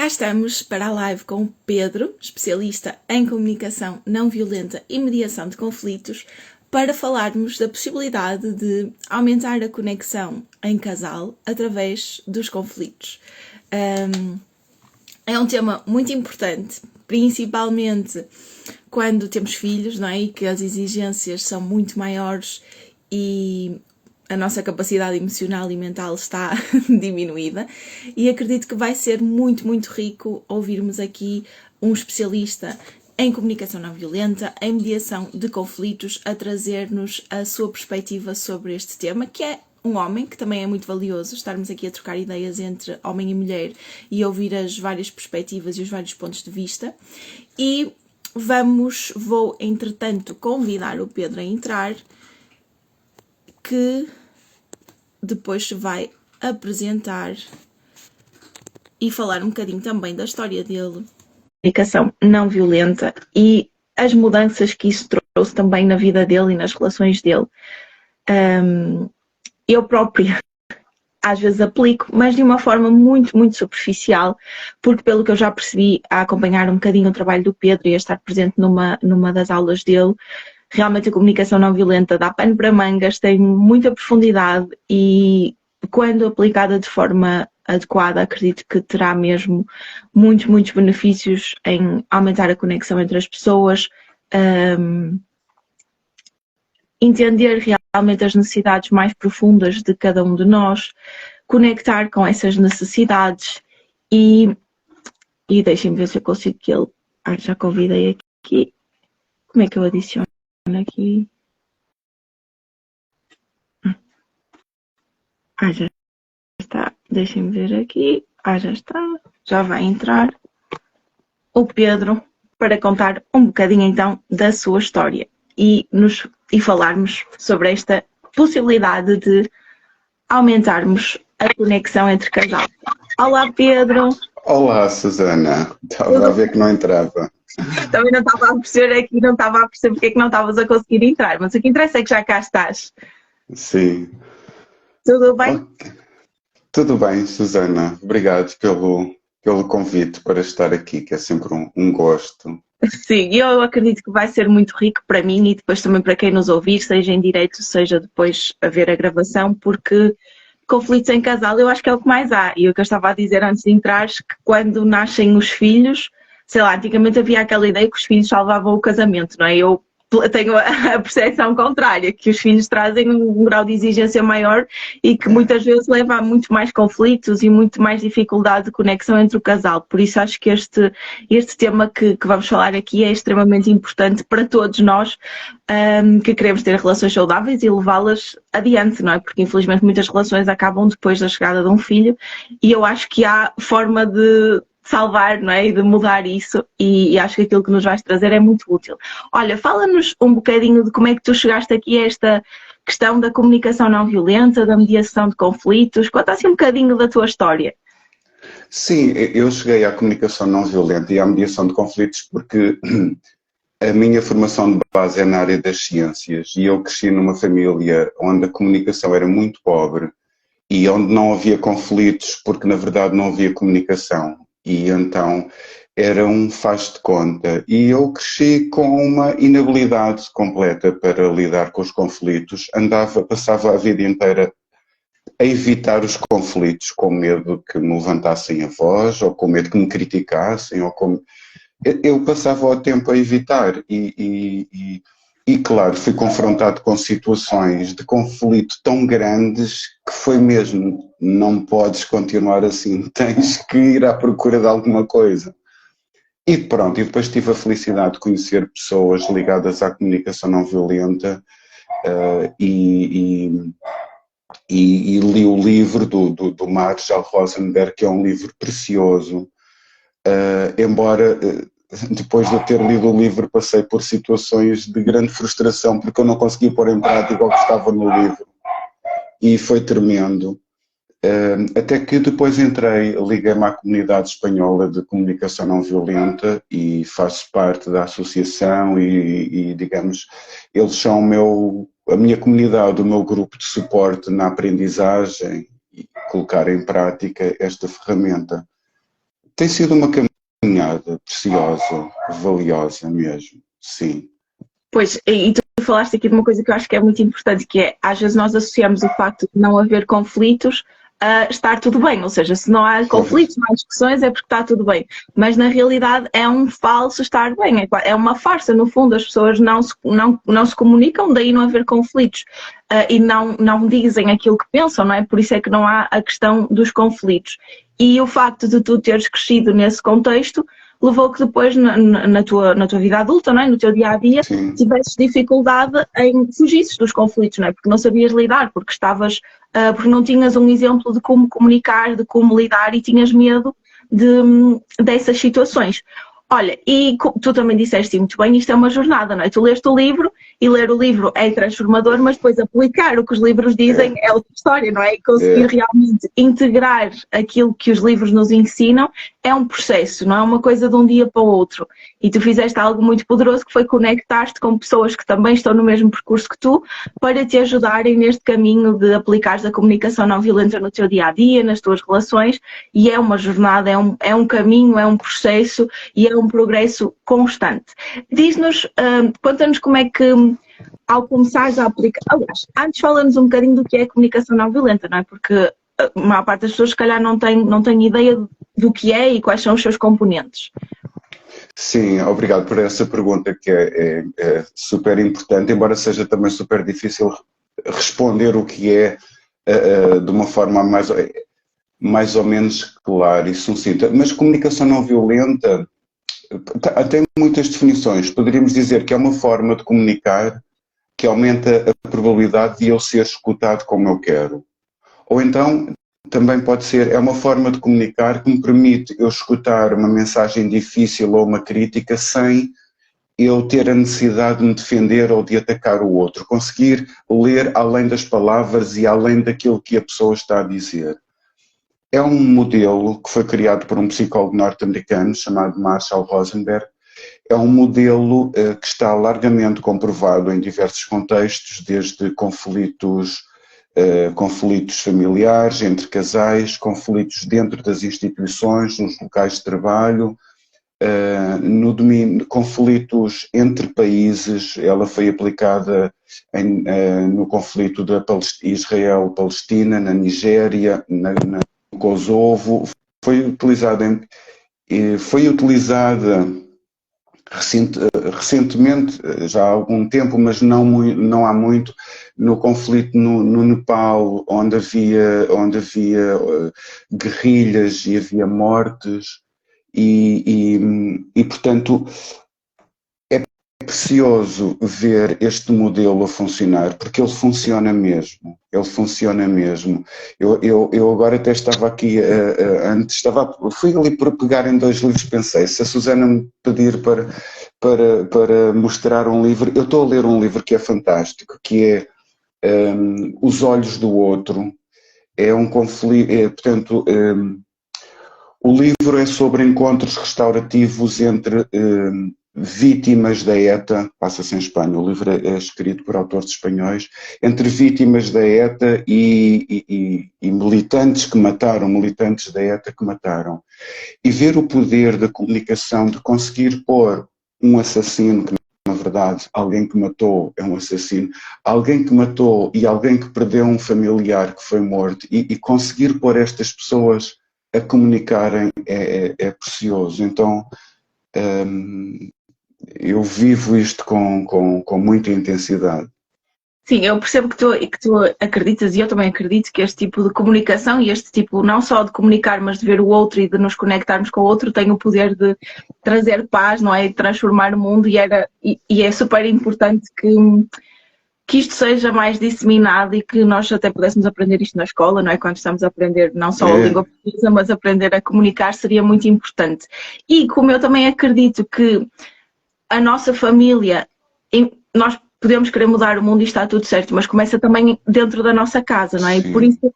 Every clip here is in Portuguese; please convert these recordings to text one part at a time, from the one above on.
Cá estamos para a live com o Pedro, especialista em comunicação não violenta e mediação de conflitos, para falarmos da possibilidade de aumentar a conexão em casal através dos conflitos. É um tema muito importante, principalmente quando temos filhos, não é? E que as exigências são muito maiores e a nossa capacidade emocional e mental está diminuída, e acredito que vai ser muito, muito rico ouvirmos aqui um especialista em comunicação não violenta, em mediação de conflitos, a trazer-nos a sua perspectiva sobre este tema, que é um homem, que também é muito valioso estarmos aqui a trocar ideias entre homem e mulher e ouvir as várias perspectivas e os vários pontos de vista. E vou entretanto convidar o Pedro a entrar, que depois se vai apresentar e falar um bocadinho também da história dele, comunicação não violenta e as mudanças que isso trouxe também na vida dele e nas relações dele. Eu própria às vezes aplico, mas de uma forma muito, muito superficial, porque pelo que eu já percebi a acompanhar um bocadinho o trabalho do Pedro e a estar presente numa das aulas dele, realmente a comunicação não violenta dá pano para mangas, tem muita profundidade e quando aplicada de forma adequada, acredito que terá mesmo muitos, muitos benefícios em aumentar a conexão entre as pessoas, entender realmente as necessidades mais profundas de cada um de nós, conectar com essas necessidades e deixem-me ver se eu consigo que ele... já convidei aqui. Como é que eu adiciono aqui? Já está. Deixem-me ver aqui. Já está. Já vai entrar o Pedro para contar um bocadinho então da sua história e falarmos sobre esta possibilidade de aumentarmos a conexão entre casal. Olá, Pedro. Olá, Susana. Estava a ver que não entrava. Também não estava a perceber aqui, não estava a perceber porque é que não estavas a conseguir entrar, mas o que interessa é que já cá estás. Sim. Tudo bem? Okay. Tudo bem, Susana. Obrigado pelo convite para estar aqui, que é sempre um gosto. Sim, eu acredito que vai ser muito rico para mim e depois também para quem nos ouvir, seja em direto, seja depois a ver a gravação, porque conflitos em casal eu acho que é o que mais há. E o que eu estava a dizer antes de entrares, que quando nascem os filhos, sei lá, antigamente havia aquela ideia que os filhos salvavam o casamento, não é? Eu tenho a percepção contrária, que os filhos trazem um grau de exigência maior e que muitas vezes leva a muito mais conflitos e muito mais dificuldade de conexão entre o casal. Por isso acho que este tema que vamos falar aqui é extremamente importante para todos nós que queremos ter relações saudáveis e levá-las adiante, não é? Porque infelizmente muitas relações acabam depois da chegada de um filho e eu acho que há forma de salvar, não é? E de mudar isso e acho que aquilo que nos vais trazer é muito útil. Olha, fala-nos um bocadinho de como é que tu chegaste aqui a esta questão da comunicação não violenta, da mediação de conflitos. Conta assim um bocadinho da tua história. Sim, eu cheguei à comunicação não violenta e à mediação de conflitos porque a minha formação de base é na área das ciências e eu cresci numa família onde a comunicação era muito pobre e onde não havia conflitos porque na verdade não havia comunicação. E então era um faz de conta e eu cresci com uma inabilidade completa para lidar com os conflitos, passava a vida inteira a evitar os conflitos com medo que me levantassem a voz ou com medo que me criticassem ou com... Eu passava o tempo a evitar e claro, fui confrontado com situações de conflito tão grandes que foi mesmo, não podes continuar assim, tens que ir à procura de alguma coisa. E pronto, e depois tive a felicidade de conhecer pessoas ligadas à comunicação não violenta e li o livro do Marshall Rosenberg, que é um livro precioso, embora... Depois de eu ter lido o livro, passei por situações de grande frustração porque eu não conseguia pôr em prática o que estava no livro. E foi tremendo. Até que depois liguei-me à comunidade espanhola de comunicação não violenta e faço parte da associação e digamos, eles são a minha comunidade, o meu grupo de suporte na aprendizagem e colocar em prática esta ferramenta. tem sido uma caminhada preciosa, valiosa mesmo, sim. Pois, e tu falaste aqui de uma coisa que eu acho que é muito importante, que é, às vezes nós associamos o facto de não haver conflitos a estar tudo bem, ou seja, se não há conflitos, não há discussões, é porque está tudo bem. Mas na realidade é um falso estar bem, é uma farsa, no fundo, as pessoas não se comunicam, daí não haver conflitos. E não dizem aquilo que pensam, não é? Por isso é que não há a questão dos conflitos. E o facto de tu teres crescido nesse contexto levou que depois na tua vida adulta, não é? No teu dia a dia, tivesses dificuldade em fugisses dos conflitos, não é? Porque não sabias lidar, porque porque não tinhas um exemplo de como comunicar, de como lidar e tinhas medo dessas situações. Olha, e tu também disseste muito bem, isto é uma jornada, não é? Tu leste o livro e ler o livro é transformador, mas depois aplicar o que os livros dizem é outra história, não é? E conseguir realmente integrar aquilo que os livros nos ensinam é um processo, não é uma coisa de um dia para o outro. E tu fizeste algo muito poderoso que foi conectar-te com pessoas que também estão no mesmo percurso que tu para te ajudarem neste caminho de aplicares a comunicação não violenta no teu dia-a-dia, nas tuas relações, e é uma jornada, é um caminho, é um processo e é um progresso constante. Diz-nos, conta-nos como é que ao começares a aplicar, aliás, antes fala-nos um bocadinho do que é a comunicação não violenta, não é? Porque a maior parte das pessoas se calhar não tem ideia do que é e quais são os seus componentes. Sim, obrigado por essa pergunta que é super importante, embora seja também super difícil responder o que é de uma forma mais ou menos clara e sucinta. Mas comunicação não violenta tem muitas definições. Poderíamos dizer que é uma forma de comunicar que aumenta a probabilidade de eu ser escutado como eu quero. Ou então, também pode ser, é uma forma de comunicar que me permite eu escutar uma mensagem difícil ou uma crítica sem eu ter a necessidade de me defender ou de atacar o outro. Conseguir ler além das palavras e além daquilo que a pessoa está a dizer. É um modelo que foi criado por um psicólogo norte-americano chamado Marshall Rosenberg. É um modelo que está largamente comprovado em diversos contextos, desde conflitos familiares, entre casais, conflitos dentro das instituições, nos locais de trabalho, conflitos entre países. Ela foi aplicada no conflito da Israel-Palestina, na Nigéria, no Kosovo. Foi utilizada recentemente, já há algum tempo, mas não há muito, no conflito no Nepal, onde havia guerrilhas e havia mortes, e portanto é precioso ver este modelo a funcionar, porque ele funciona mesmo. Eu agora até estava aqui, fui ali por pegar em 2 livros, pensei, se a Susana me pedir para mostrar um livro, eu estou a ler um livro que é fantástico, que é Os Olhos do Outro. É um conflito, portanto, o livro é sobre encontros restaurativos entre vítimas da ETA, passa-se em Espanha, o livro é escrito por autores espanhóis, entre vítimas da ETA e militantes da ETA que mataram. E ver o poder da comunicação, de conseguir pôr um assassino, que na verdade alguém que matou é um assassino, alguém que matou e alguém que perdeu um familiar que foi morto, e conseguir pôr estas pessoas a comunicarem é precioso. Então, eu vivo isto com muita intensidade. Sim, eu percebo que tu acreditas, e eu também acredito, que este tipo de comunicação e este tipo não só de comunicar, mas de ver o outro e de nos conectarmos com o outro tem o poder de trazer paz, não é? De transformar o mundo, e é super importante que isto seja mais disseminado e que nós até pudéssemos aprender isto na escola, não é? Quando estamos a aprender não só a língua portuguesa, mas aprender a comunicar seria muito importante. E como eu também acredito que a nossa família, nós podemos querer mudar o mundo e está tudo certo, mas começa também dentro da nossa casa, não é? E por isso,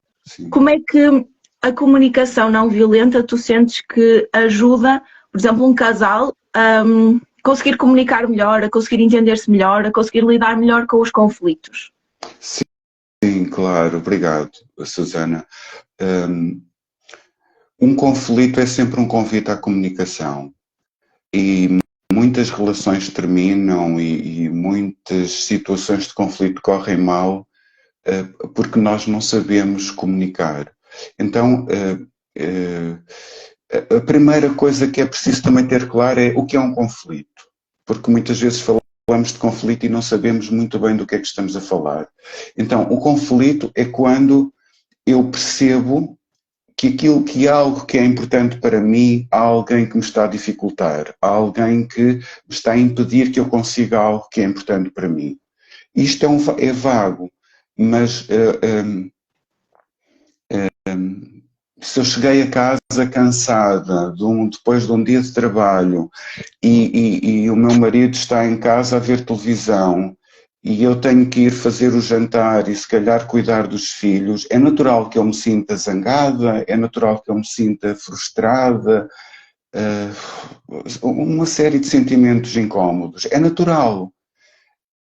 como é que a comunicação não violenta tu sentes que ajuda, por exemplo, um casal a conseguir comunicar melhor, a conseguir entender-se melhor, a conseguir lidar melhor com os conflitos? Sim, claro, obrigado, Susana. Um conflito é sempre um convite à comunicação e muitas relações terminam e muitas situações de conflito correm mal porque nós não sabemos comunicar. Então, a primeira coisa que é preciso também ter claro é o que é um conflito, porque muitas vezes falamos de conflito e não sabemos muito bem do que é que estamos a falar. Então, o conflito é quando eu percebo que há algo que é importante para mim, há alguém que me está a dificultar, há alguém que me está a impedir que eu consiga algo que é importante para mim. Isto é vago, mas se eu cheguei a casa cansada depois de um dia de trabalho e o meu marido está em casa a ver televisão e eu tenho que ir fazer o jantar e se calhar cuidar dos filhos, é natural que eu me sinta zangada, é natural que eu me sinta frustrada, uma série de sentimentos incómodos. É natural.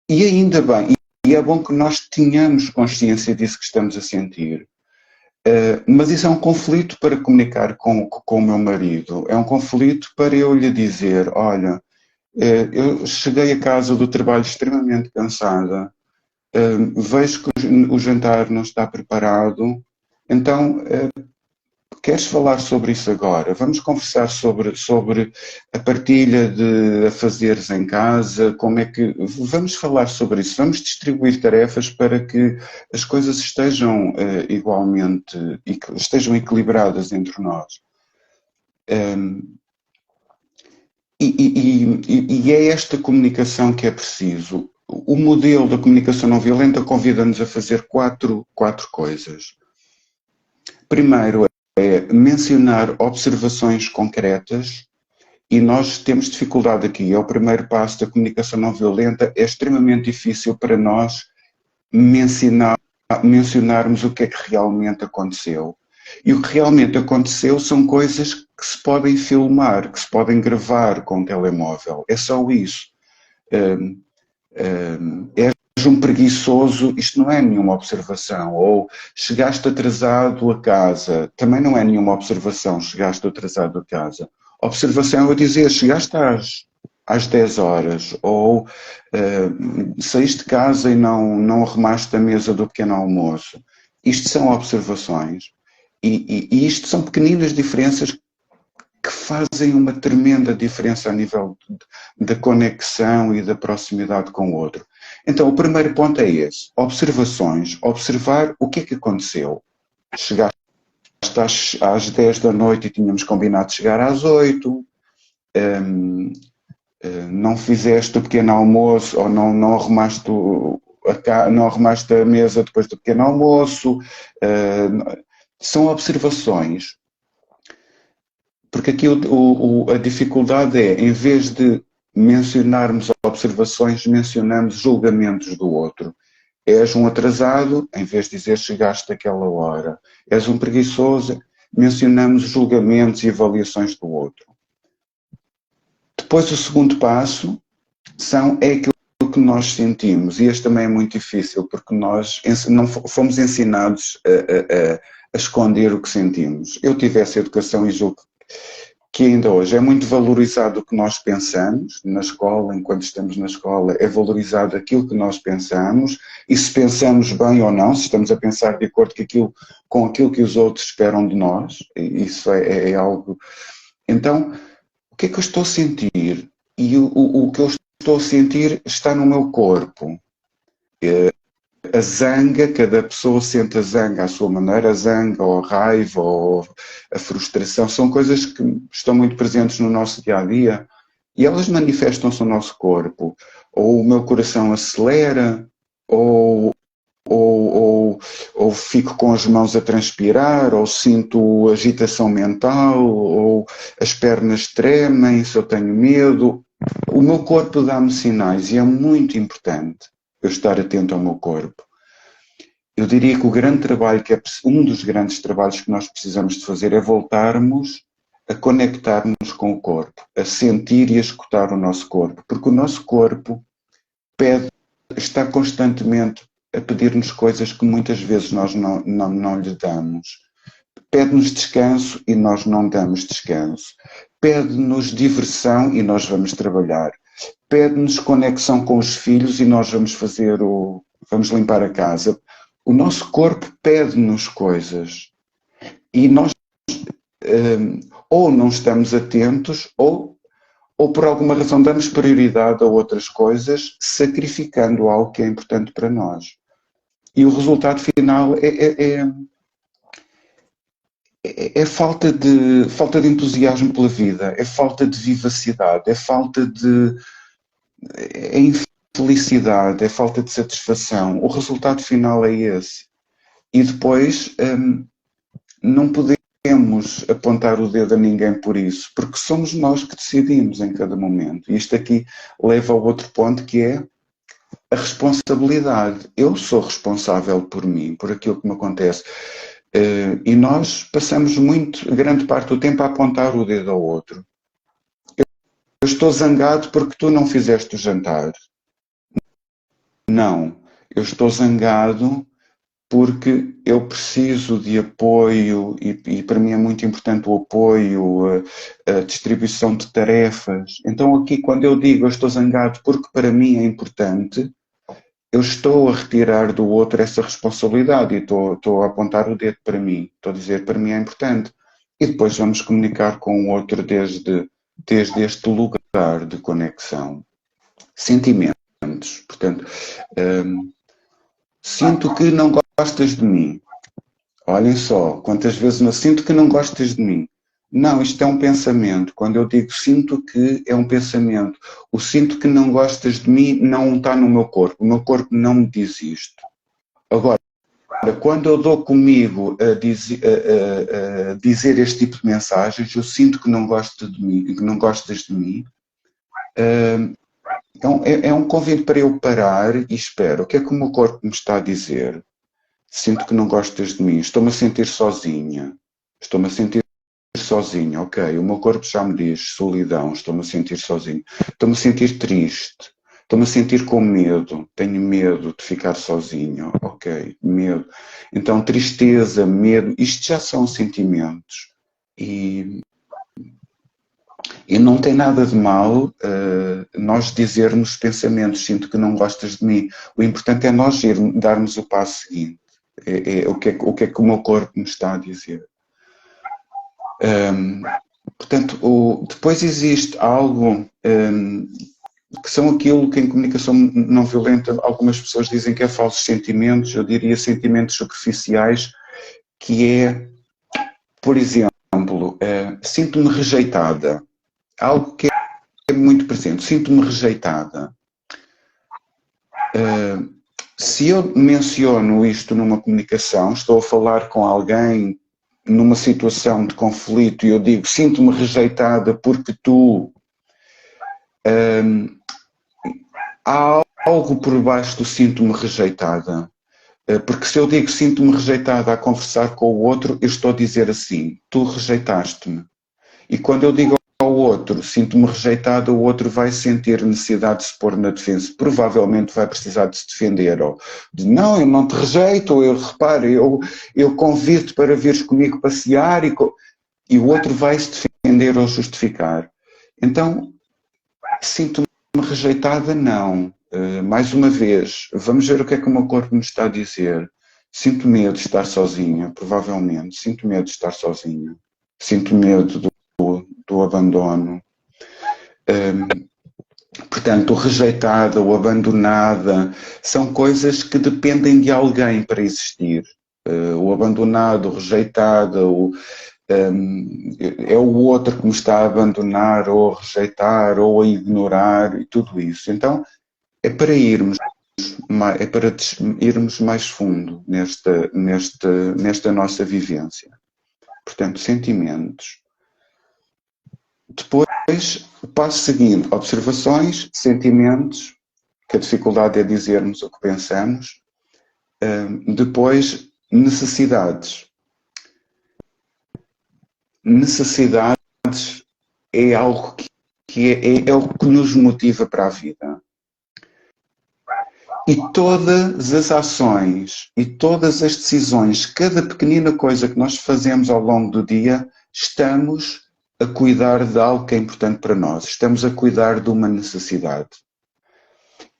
E ainda bem, e é bom que nós tenhamos consciência disso que estamos a sentir. Mas isso é um conflito para comunicar com o meu marido. É um conflito para eu lhe dizer, olha, eu cheguei a casa do trabalho extremamente cansada, vejo que o jantar não está preparado, então queres falar sobre isso agora? Vamos conversar sobre a partilha de afazeres em casa, como é que... Vamos falar sobre isso, vamos distribuir tarefas para que as coisas estejam igualmente, estejam equilibradas entre nós. E é esta comunicação que é preciso. O modelo da comunicação não violenta convida-nos a fazer quatro coisas. Primeiro é mencionar observações concretas e nós temos dificuldade aqui. É o primeiro passo da comunicação não violenta. É extremamente difícil para nós mencionarmos o que é que realmente aconteceu. E o que realmente aconteceu são coisas que se podem filmar, que se podem gravar com o telemóvel. É só isso. És um preguiçoso, isto não é nenhuma observação. Ou chegaste atrasado a casa, também não é nenhuma observação, chegaste atrasado a casa. Observação é dizer, chegaste às 10 horas, ou saíste de casa e não arrumaste a mesa do pequeno almoço. Isto são observações. E isto são pequeninas diferenças que fazem uma tremenda diferença a nível da conexão e da proximidade com o outro. Então, o primeiro ponto é esse. Observações. Observar o que é que aconteceu. Chegaste às 10 da noite e tínhamos combinado de chegar às 8. Não fizeste o pequeno almoço ou não arrumaste a mesa depois do pequeno almoço. São observações, porque aqui a dificuldade é, em vez de mencionarmos observações, mencionamos julgamentos do outro. És um atrasado, em vez de dizer chegaste àquela hora. És um preguiçoso, mencionamos julgamentos e avaliações do outro. Depois o segundo passo é aquilo que nós sentimos, e este também é muito difícil, porque nós não fomos ensinados a esconder o que sentimos. Eu tive essa educação e julgo que ainda hoje é muito valorizado o que nós pensamos na escola, enquanto estamos na escola, é valorizado aquilo que nós pensamos, e se pensamos bem ou não, se estamos a pensar de acordo com aquilo que os outros esperam de nós, isso é algo... Então, o que é que eu estou a sentir? E o que eu estou a sentir está no meu corpo. A zanga, cada pessoa sente a zanga à sua maneira, a zanga ou a raiva ou a frustração, são coisas que estão muito presentes no nosso dia-a-dia e elas manifestam-se no nosso corpo. Ou o meu coração acelera, ou fico com as mãos a transpirar, ou sinto agitação mental, ou as pernas tremem, se eu tenho medo. O meu corpo dá-me sinais e é muito importante eu estar atento ao meu corpo. Eu diria que o grande trabalho, um dos grandes trabalhos que nós precisamos de fazer é voltarmos a conectar-nos com o corpo, a sentir e a escutar o nosso corpo, porque o nosso corpo está constantemente a pedir-nos coisas que muitas vezes nós não lhe damos. Pede-nos descanso e nós não damos descanso. Pede-nos diversão e nós vamos trabalhar. Pede-nos conexão com os filhos e nós vamos limpar a casa. O nosso corpo pede-nos coisas e nós ou não estamos atentos ou por alguma razão damos prioridade a outras coisas, sacrificando algo que é importante para nós. E o resultado final é falta de entusiasmo pela vida, é falta de vivacidade, é infelicidade, é falta de satisfação. O resultado final é esse. E depois não podemos apontar o dedo a ninguém por isso, porque somos nós que decidimos em cada momento. E isto aqui leva ao outro ponto, que é a responsabilidade. Eu sou responsável por mim, por aquilo que me acontece. E nós passamos grande parte do tempo a apontar o dedo ao outro. Eu estou zangado porque tu não fizeste o jantar. Não, eu estou zangado porque eu preciso de apoio e para mim é muito importante o apoio, a distribuição de tarefas. Então aqui quando eu digo eu estou zangado porque para mim é importante, eu estou a retirar do outro essa responsabilidade e estou a apontar o dedo para mim, estou a dizer para mim é importante. E depois vamos comunicar com o outro desde este lugar de conexão. Sentimentos, portanto, sinto que não gostas de mim. Olhem só, quantas vezes eu sinto que não gostas de mim. Não, isto é um pensamento. Quando eu digo sinto que, é um pensamento. O sinto que não gostas de mim não está no meu corpo. O meu corpo não me diz isto. Agora, quando eu dou comigo a dizer este tipo de mensagens, eu sinto que não gostas de mim, que não gostas de mim. Então, é um convite para eu parar e espero. O que é que o meu corpo me está a dizer? Sinto que não gostas de mim. Estou-me a sentir sozinha. Estou-me a sentir sozinho, ok, o meu corpo já me diz solidão, estou-me a sentir sozinho, estou-me a sentir triste, estou-me a sentir com medo, tenho medo de ficar sozinho, ok, medo. Então tristeza, medo, isto já são sentimentos e não tem nada de mal nós dizermos pensamentos, sinto que não gostas de mim, o importante é nós darmos o passo seguinte, o que é que o meu corpo me está a dizer. Portanto, depois existe algo que são aquilo que em comunicação não violenta algumas pessoas dizem que é falsos sentimentos, eu diria sentimentos superficiais, que é, por exemplo, sinto-me rejeitada, algo que é muito presente, sinto-me rejeitada. Se eu menciono isto numa comunicação, estou a falar com alguém numa situação de conflito e eu digo sinto-me rejeitada porque tu... há algo por baixo do sinto-me rejeitada. Porque se eu digo sinto-me rejeitada a conversar com o outro, eu estou a dizer assim, tu rejeitaste-me. E quando eu digo ao outro, sinto-me rejeitada, o outro vai sentir necessidade de se pôr na defesa. Provavelmente vai precisar de se defender. Ou de, não, eu não te rejeito, eu convido-te para vires comigo passear e o outro vai se defender ou justificar. Então, sinto-me rejeitada, não. Mais uma vez, vamos ver o que é que o meu corpo me está a dizer. Sinto medo de estar sozinha, provavelmente. Sinto medo de estar sozinha. Sinto medo do abandono. Portanto, o rejeitada ou abandonada são coisas que dependem de alguém para existir. O abandonado, o rejeitado, é o outro que me está a abandonar ou a rejeitar ou a ignorar e tudo isso. Então, é para irmos mais fundo nesta nossa vivência. Portanto, sentimentos. Depois, o passo seguinte, observações, sentimentos, que a dificuldade é dizermos o que pensamos. Depois, necessidades. Necessidades é algo que é o que nos motiva para a vida. E todas as ações e todas as decisões, cada pequenina coisa que nós fazemos ao longo do dia, estamos a cuidar de algo que é importante para nós. Estamos a cuidar de uma necessidade.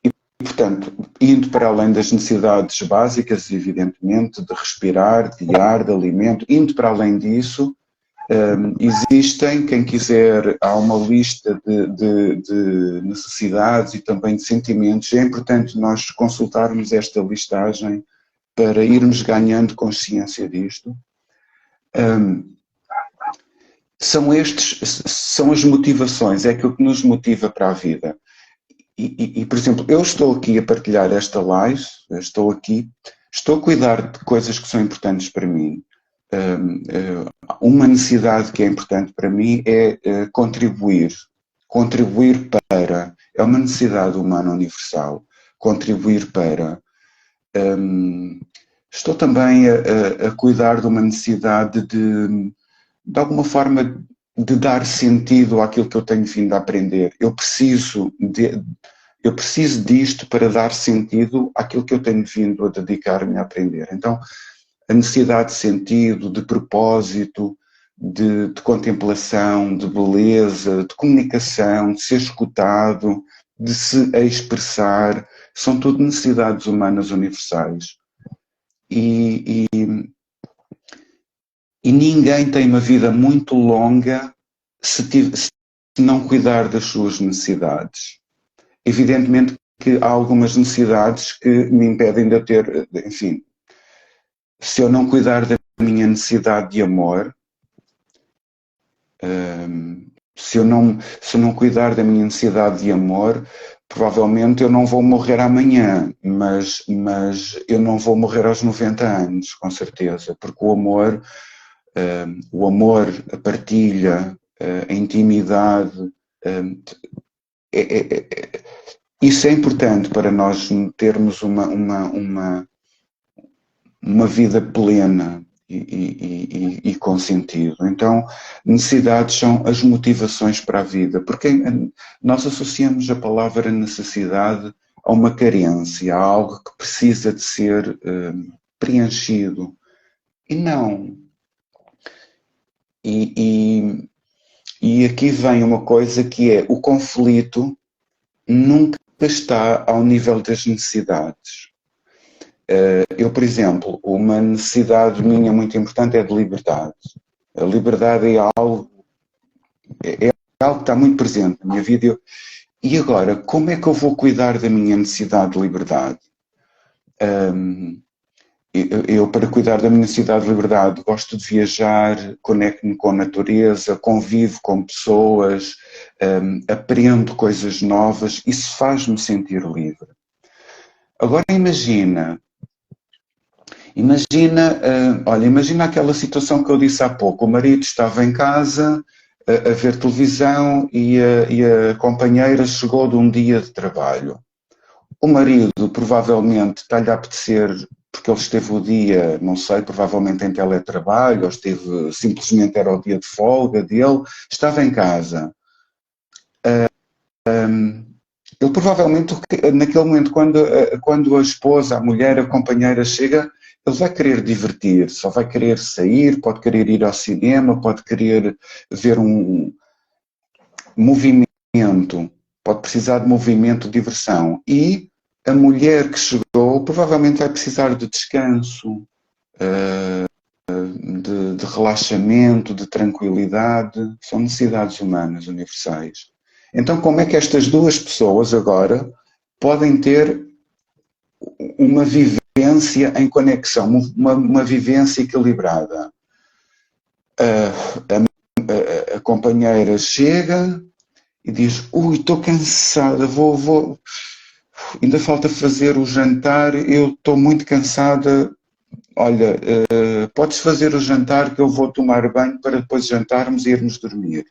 E, portanto, indo para além das necessidades básicas, evidentemente, de respirar, de ar, de alimento, indo para além disso, existem, quem quiser, há uma lista de necessidades e também de sentimentos. É importante nós consultarmos esta listagem para irmos ganhando consciência disto. São as motivações, é aquilo que nos motiva para a vida. E, por exemplo, eu estou aqui a partilhar esta live, estou a cuidar de coisas que são importantes para mim. Uma necessidade que é importante para mim é contribuir para, é uma necessidade humana universal, contribuir para. Estou também a cuidar de uma necessidade de alguma forma, de dar sentido àquilo que eu tenho vindo a aprender. Eu preciso disto para dar sentido àquilo que eu tenho vindo a dedicar-me a aprender. Então, a necessidade de sentido, de propósito, de contemplação, de beleza, de comunicação, de ser escutado, de se expressar, são tudo necessidades humanas universais. E ninguém tem uma vida muito longa se não cuidar das suas necessidades. Evidentemente que há algumas necessidades que me impedem de eu ter, enfim, se eu não cuidar da minha necessidade de amor, se eu não cuidar da minha necessidade de amor, provavelmente eu não vou morrer amanhã, mas eu não vou morrer aos 90 anos, com certeza, porque o amor, a partilha, a intimidade, isso é importante para nós termos uma vida plena e com sentido. Então, necessidades são as motivações para a vida, porque nós associamos a palavra necessidade a uma carência, a algo que precisa de ser preenchido. E não. E aqui vem uma coisa que é: o conflito nunca está ao nível das necessidades. Eu, por exemplo, uma necessidade minha muito importante é de liberdade. A liberdade é algo que está muito presente na minha vida. E agora, como é que eu vou cuidar da minha necessidade de liberdade? Eu, para cuidar da minha necessidade de liberdade, gosto de viajar, conecto-me com a natureza, convivo com pessoas, aprendo coisas novas. Isso faz-me sentir livre. Agora imagina aquela situação que eu disse há pouco. O marido estava em casa a ver televisão e a companheira chegou de um dia de trabalho. O marido provavelmente está-lhe a apetecer, porque ele esteve o dia, não sei, provavelmente em teletrabalho, ou simplesmente era o dia de folga dele, estava em casa. Ele provavelmente, naquele momento, quando a esposa, a mulher, a companheira chega, ele vai querer divertir, só vai querer sair, pode querer ir ao cinema, pode querer ver um movimento, pode precisar de movimento, de diversão. E a mulher que chegou provavelmente vai precisar de descanso, de relaxamento, de tranquilidade. São necessidades humanas universais. Então, como é que estas duas pessoas agora podem ter uma vivência em conexão, uma vivência equilibrada? A companheira chega e diz: ui, estou cansada, ainda falta fazer o jantar, eu estou muito cansada. Olha, podes fazer o jantar que eu vou tomar banho para depois jantarmos e irmos dormir.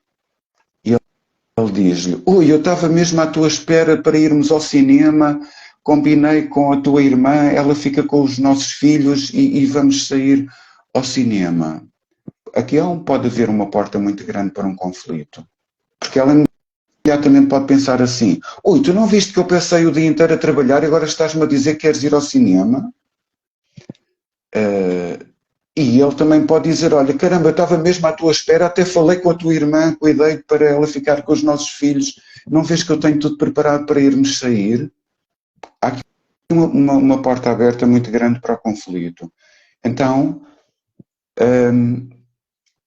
Ele diz-lhe: ui, eu estava mesmo à tua espera para irmos ao cinema, combinei com a tua irmã, ela fica com os nossos filhos e vamos sair ao cinema. Aqui pode haver uma porta muito grande para um conflito. Porque ela imediatamente pode pensar assim: ui, tu não viste que eu passei o dia inteiro a trabalhar e agora estás-me a dizer que queres ir ao cinema? E ele também pode dizer: olha, caramba, eu estava mesmo à tua espera, até falei com a tua irmã, cuidei para ela ficar com os nossos filhos, não vês que eu tenho tudo preparado para irmos sair? Há aqui uma porta aberta muito grande para o conflito. Então,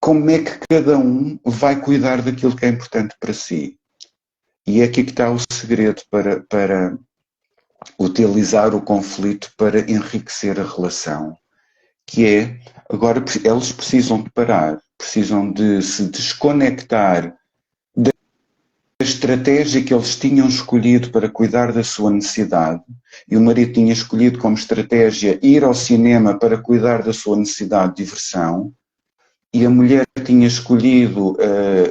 como é que cada um vai cuidar daquilo que é importante para si? E é aqui que está o segredo para utilizar o conflito para enriquecer a relação, que é, agora eles precisam de parar, precisam de se desconectar da estratégia que eles tinham escolhido para cuidar da sua necessidade, e o marido tinha escolhido como estratégia ir ao cinema para cuidar da sua necessidade de diversão, e a mulher tinha escolhido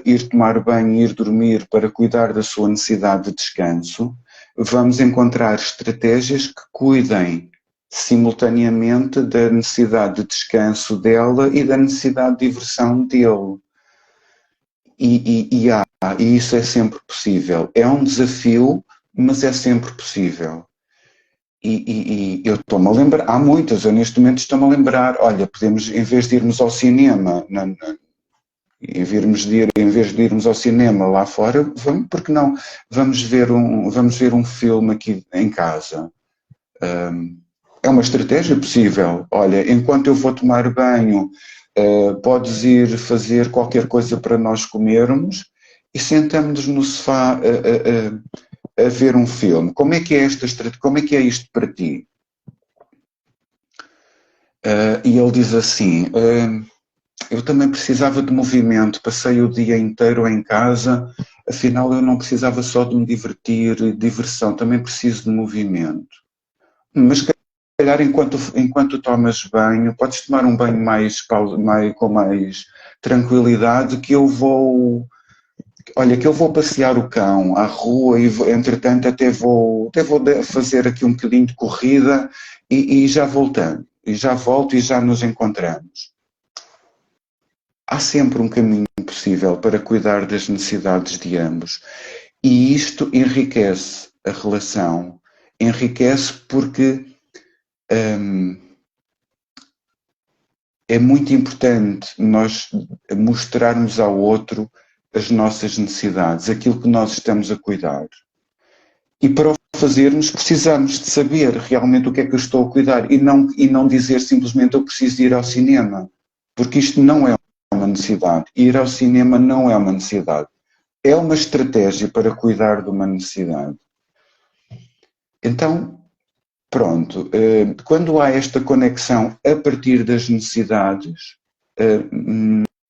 ir tomar banho e ir dormir para cuidar da sua necessidade de descanso. Vamos encontrar estratégias que cuidem simultaneamente da necessidade de descanso dela e da necessidade de diversão dele. E isso é sempre possível. É um desafio, mas é sempre possível. E eu estou-me a lembrar, há muitas, eu neste momento estou-me a lembrar, olha, podemos, em vez de irmos ao cinema, em vez de irmos ao cinema lá fora, vamos, porque não, vamos ver um filme aqui em casa. É uma estratégia possível. Olha, enquanto eu vou tomar banho, podes ir fazer qualquer coisa para nós comermos e sentamos-nos no sofá a ver um filme. Como é que é como é que é isto para ti? E ele diz assim: eu também precisava de movimento, passei o dia inteiro em casa, afinal eu não precisava só de me divertir, diversão, também preciso de movimento. Mas se calhar enquanto tomas banho, podes tomar um banho com mais tranquilidade, que eu vou passear o cão à rua e, entretanto, até vou fazer aqui um bocadinho de corrida e já voltando. E já volto e já nos encontramos. Há sempre um caminho possível para cuidar das necessidades de ambos. E isto enriquece a relação. Enriquece porque é muito importante nós mostrarmos ao outro as nossas necessidades, aquilo que nós estamos a cuidar. E para o fazermos, precisamos de saber realmente o que é que eu estou a cuidar e não dizer simplesmente eu preciso ir ao cinema, porque isto não é uma necessidade. Ir ao cinema não é uma necessidade. É uma estratégia para cuidar de uma necessidade. Então, pronto, quando há esta conexão a partir das necessidades,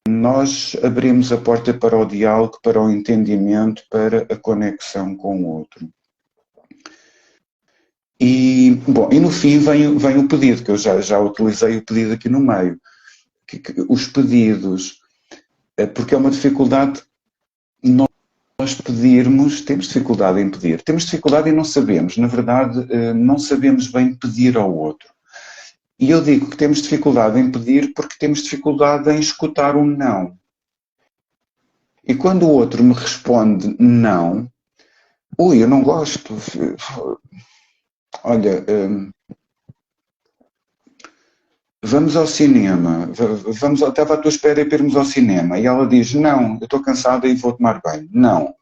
nós abrimos a porta para o diálogo, para o entendimento, para a conexão com o outro. E no fim vem o pedido, que eu já utilizei o pedido aqui no meio. Os pedidos, porque é uma dificuldade, nós pedirmos, temos dificuldade em pedir, temos dificuldade em não sabemos, na verdade, não sabemos bem pedir ao outro. E eu digo que temos dificuldade em pedir porque temos dificuldade em escutar um não. E quando o outro me responde não, eu não gosto, olha, vamos ao cinema, estava à tua espera para irmos ao cinema. E ela diz, não, eu estou cansada e vou tomar banho. Não.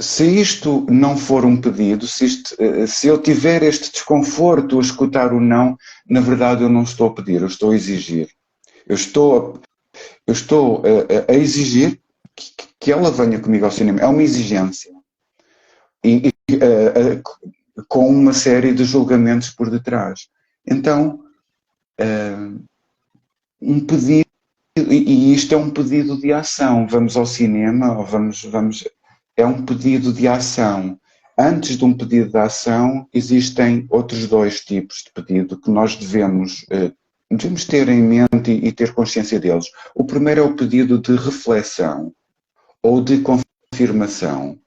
Se isto não for um pedido, se eu tiver este desconforto a escutar o não, na verdade eu não estou a pedir, eu estou a exigir. Eu estou a exigir que ela venha comigo ao cinema. É uma exigência. Com uma série de julgamentos por detrás. Então, um pedido, e isto é um pedido de ação. Vamos ao cinema, ou é um pedido de ação. Antes de um pedido de ação, existem outros dois tipos de pedido que nós devemos ter em mente e ter consciência deles. O primeiro é o pedido de reflexão ou de confirmação.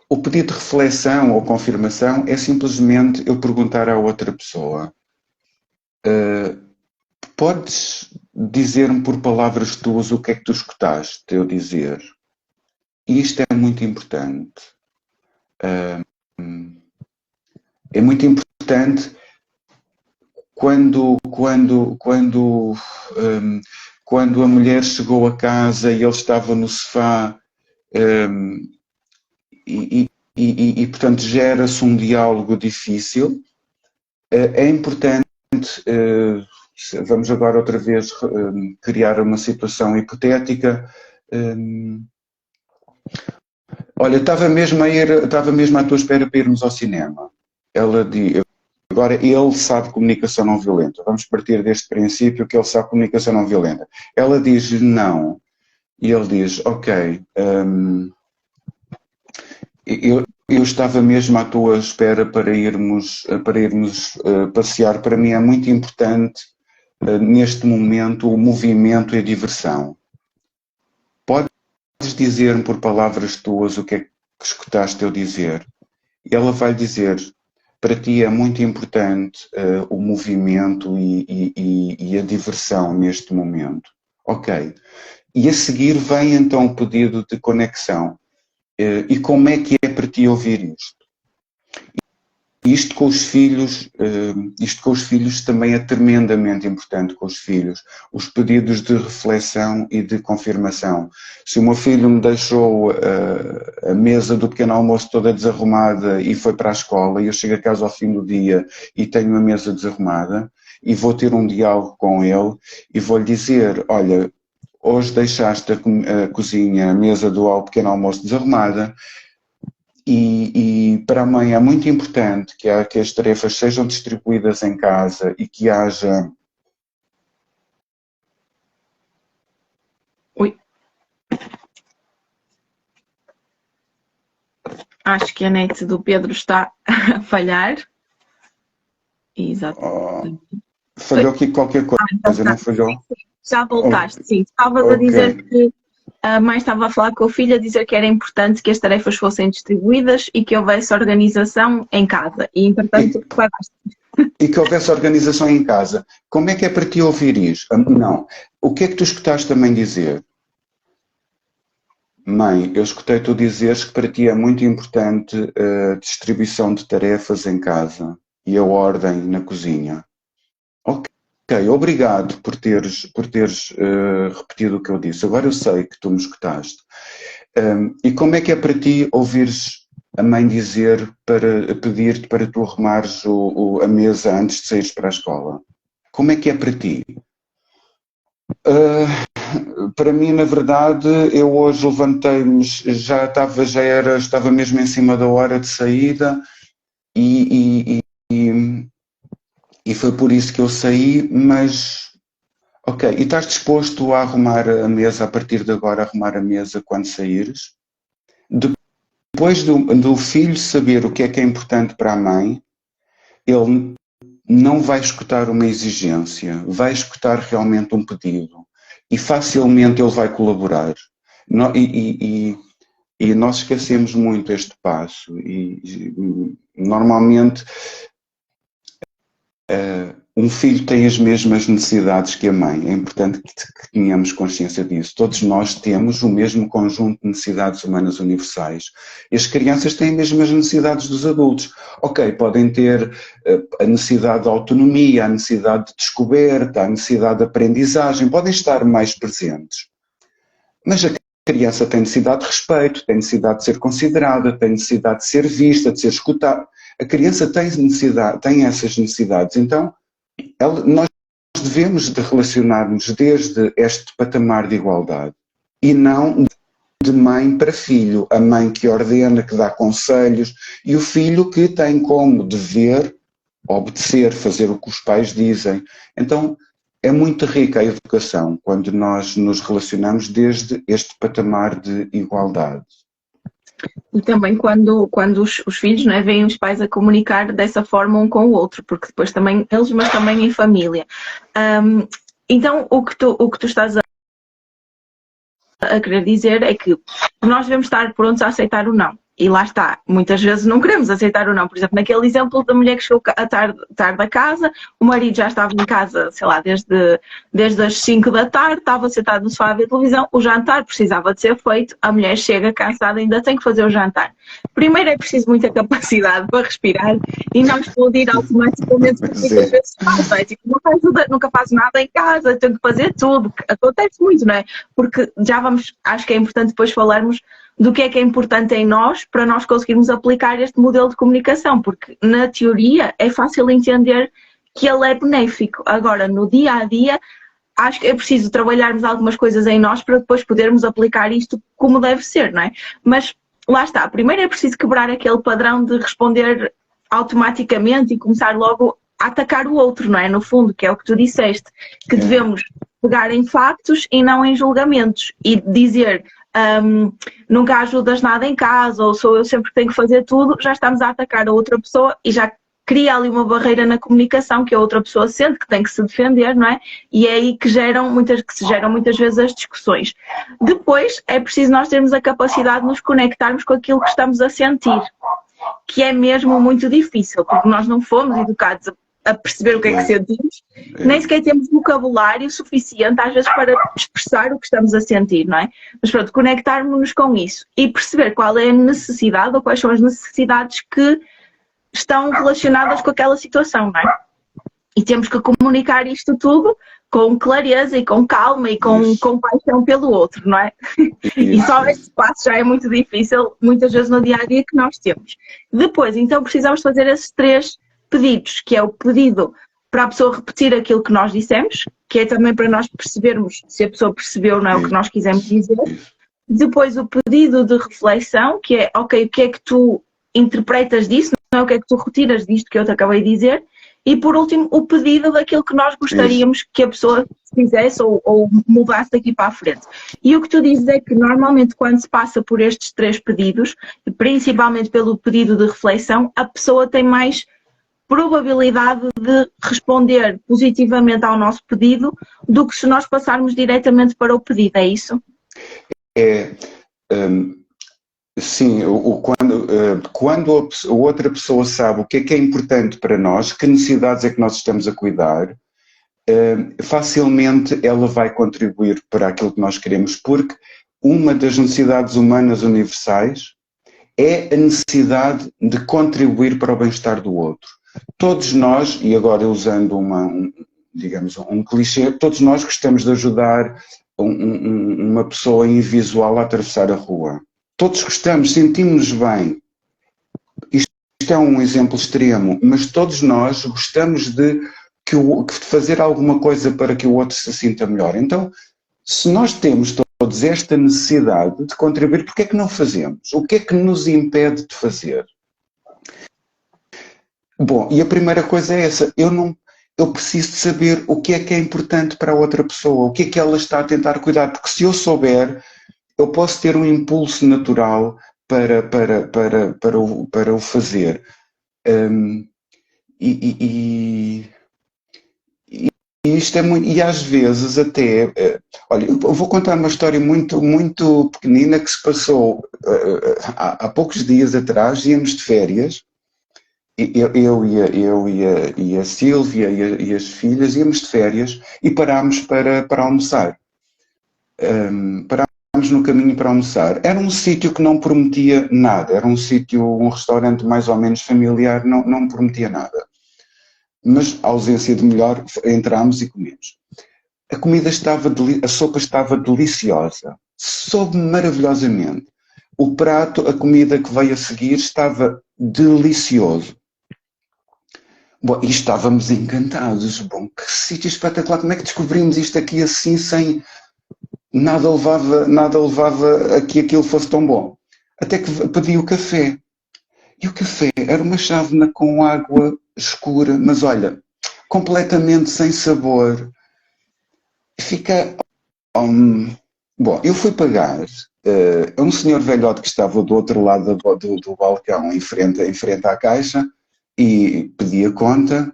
O pedido de reflexão ou confirmação é simplesmente eu perguntar à outra pessoa: podes dizer-me por palavras tuas o que é que tu escutaste eu dizer? E isto é muito importante. É muito importante quando a mulher chegou a casa e ele estava no sofá, portanto gera-se um diálogo difícil. É importante, vamos agora outra vez criar uma situação hipotética. Olha, estava mesmo à tua espera para irmos ao cinema. Ela diz, agora ele sabe comunicação não violenta. Vamos partir deste princípio que ele sabe comunicação não violenta. Ela diz não. E ele diz, ok, eu estava mesmo à tua espera para irmos passear. Para mim é muito importante, neste momento, o movimento e a diversão. Podes dizer-me por palavras tuas o que é que escutaste eu dizer? E ela vai dizer, para ti é muito importante o movimento e a diversão neste momento. Ok. E a seguir vem então o pedido de conexão. E como é que é para ti ouvir isto? Isto com os filhos também é tremendamente importante com os filhos. Os pedidos de reflexão e de confirmação. Se o meu filho me deixou a mesa do pequeno almoço toda desarrumada e foi para a escola, e eu chego a casa ao fim do dia e tenho a mesa desarrumada, e vou ter um diálogo com ele e vou-lhe dizer, olha, hoje deixaste a cozinha, a mesa do pequeno almoço desarrumada, e para a mãe é muito importante que as tarefas sejam distribuídas em casa e que haja... Ui. Acho que a net do Pedro está a falhar. Exato. Falhou aqui qualquer coisa, não falhou? Já voltaste, sim. Estavas a dizer que a mãe estava a falar com a filha, a dizer que era importante que as tarefas fossem distribuídas e que houvesse organização em casa. E, entretanto, paraste. E que houvesse organização em casa. Como é que é para ti ouvir isto? Não. O que é que tu escutaste a mãe dizer? Mãe, eu escutei tu dizeres que para ti é muito importante a distribuição de tarefas em casa e a ordem na cozinha. Ok, obrigado por teres repetido o que eu disse. Agora eu sei que tu me escutaste. E como é que é para ti ouvires a mãe dizer para pedir-te para tu arrumares a mesa antes de saíres para a escola? Como é que é para ti? Para mim, na verdade, eu hoje levantei-me, estava mesmo em cima da hora de saída e foi por isso que eu saí, mas ok, e estás disposto a arrumar a mesa a partir de agora, arrumar a mesa quando saíres? Depois do filho saber o que é importante para a mãe, ele não vai escutar uma exigência, vai escutar realmente um pedido e facilmente ele vai colaborar. E nós esquecemos muito este passo e normalmente um filho tem as mesmas necessidades que a mãe. É importante que tenhamos consciência disso. Todos nós temos o mesmo conjunto de necessidades humanas universais. E as crianças têm as mesmas necessidades dos adultos. Ok, podem ter a necessidade de autonomia, a necessidade de descoberta, a necessidade de aprendizagem, podem estar mais presentes. Mas a criança tem necessidade de respeito, tem necessidade de ser considerada, tem necessidade de ser vista, de ser escutada. A criança tem essas necessidades. Então, nós devemos de relacionar-nos desde este patamar de igualdade e não de mãe para filho. A mãe que ordena, que dá conselhos e o filho que tem como dever obedecer, fazer o que os pais dizem. Então, é muito rica a educação quando nós nos relacionamos desde este patamar de igualdade. E também quando os filhos, não é, veem os pais a comunicar dessa forma um com o outro, porque depois também eles, mas também em família. Então o que tu estás a querer dizer é que nós devemos estar prontos a aceitar o não. E lá está, muitas vezes não queremos aceitar ou não. Por exemplo, naquele exemplo da mulher que chegou tarde a casa, o marido já estava em casa, sei lá, desde as 5 da tarde, estava sentado no sofá a ver televisão, o jantar precisava de ser feito, a mulher chega cansada, ainda tem que fazer o jantar. Primeiro é preciso muita capacidade para respirar e não explodir automaticamente, porque muitas vezes faz, não é? Tipo, nunca faço nada em casa, tenho que fazer tudo, acontece muito, não é? Porque já vamos, acho que é importante depois falarmos do que é importante em nós para nós conseguirmos aplicar este modelo de comunicação, porque na teoria é fácil entender que ele é benéfico. Agora, no dia a dia, acho que é preciso trabalharmos algumas coisas em nós para depois podermos aplicar isto como deve ser, não é? Mas lá está, primeiro é preciso quebrar aquele padrão de responder automaticamente e começar logo a atacar o outro, não é? No fundo, que é o que tu disseste, que devemos pegar em factos e não em julgamentos e dizer nunca ajudas nada em casa ou sou eu sempre que tenho que fazer tudo, já estamos a atacar a outra pessoa e já cria ali uma barreira na comunicação que a outra pessoa sente que tem que se defender, não é? E é aí que se geram muitas vezes as discussões. Depois é preciso nós termos a capacidade de nos conectarmos com aquilo que estamos a sentir, que é mesmo muito difícil, porque nós não fomos educados a perceber o que é que sentimos, nem sequer temos vocabulário suficiente às vezes para expressar o que estamos a sentir, não é? Mas pronto, conectarmos-nos com isso e perceber qual é a necessidade ou quais são as necessidades que estão relacionadas com aquela situação, não é? E temos que comunicar isto tudo com clareza e com calma e com compaixão pelo outro, não é? E só esse passo já é muito difícil, muitas vezes no dia-a-dia que nós temos. Depois, então, precisamos fazer esses 3 pedidos, que é o pedido para a pessoa repetir aquilo que nós dissemos, que é também para nós percebermos se a pessoa percebeu, não é, o que nós quisemos dizer. Depois o pedido de reflexão, que é, ok, o que é que tu interpretas disso, não é o que é que tu retiras disto que eu te acabei de dizer. E por último, o pedido daquilo que nós gostaríamos que a pessoa fizesse ou mudasse daqui para a frente. E o que tu dizes é que normalmente quando se passa por estes 3 pedidos, principalmente pelo pedido de reflexão, a pessoa tem mais probabilidade de responder positivamente ao nosso pedido do que se nós passarmos diretamente para o pedido, é isso? Sim, quando a outra pessoa sabe o que é importante para nós, que necessidades é que nós estamos a cuidar, facilmente ela vai contribuir para aquilo que nós queremos, porque uma das necessidades humanas universais é a necessidade de contribuir para o bem-estar do outro. Todos nós, e agora usando digamos, um clichê, todos nós gostamos de ajudar uma pessoa invisual a atravessar a rua. Todos gostamos, sentimos-nos bem. Isto é um exemplo extremo, mas todos nós gostamos de fazer alguma coisa para que o outro se sinta melhor. Então, se nós temos todos esta necessidade de contribuir, por que é que não fazemos? O que é que nos impede de fazer? Bom, e a primeira coisa é essa, eu preciso de saber o que é importante para a outra pessoa, o que é que ela está a tentar cuidar, porque se eu souber, eu posso ter um impulso natural para o fazer. E isto é muito, e às vezes até, olha, eu vou contar uma história muito, muito pequenina que se passou há poucos dias atrás, íamos de férias. Eu e a Sílvia e as filhas íamos de férias e parámos para almoçar. Parámos no caminho para almoçar. Era um sítio que não prometia nada. Era um restaurante mais ou menos familiar, não prometia nada. Mas, a ausência de melhor, entramos e comemos. A sopa estava deliciosa. Soube maravilhosamente. O prato, a comida que veio a seguir, estava delicioso. Bom, e estávamos encantados. Bom, que sítio espetacular. Como é que descobrimos isto aqui assim, sem... Nada levava a que aquilo fosse tão bom. Até que pedi o café. E o café era uma chávena com água escura, mas olha, completamente sem sabor. Fica... Bom, eu fui pagar. Um senhor velhote que estava do outro lado do balcão, em frente à caixa, e pedi a conta,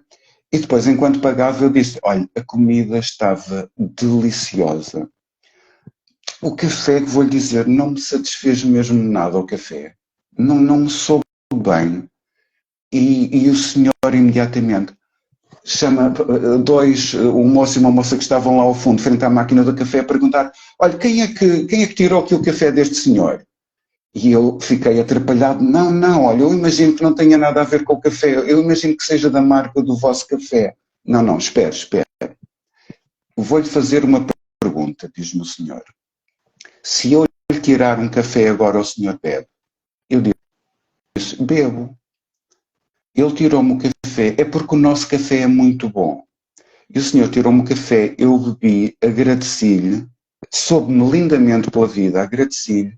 e depois, enquanto pagava, eu disse, olha, a comida estava deliciosa. O café, que vou-lhe dizer, não me satisfez mesmo nada o café. não me soube bem. E o senhor imediatamente chama um moço e uma moça que estavam lá ao fundo, frente à máquina do café, a perguntar: olha, quem é que tirou aqui o café deste senhor? E eu fiquei atrapalhado: não, olha, eu imagino que não tenha nada a ver com o café, eu imagino que seja da marca do vosso café. Não, espera. Vou-lhe fazer uma pergunta, diz-me o senhor. Se eu lhe tirar um café agora, o senhor bebe? Eu disse: bebo. Ele tirou-me o café, é porque o nosso café é muito bom. E o senhor tirou-me o café, eu bebi, agradeci-lhe, soube-me lindamente pela vida, agradeci-lhe,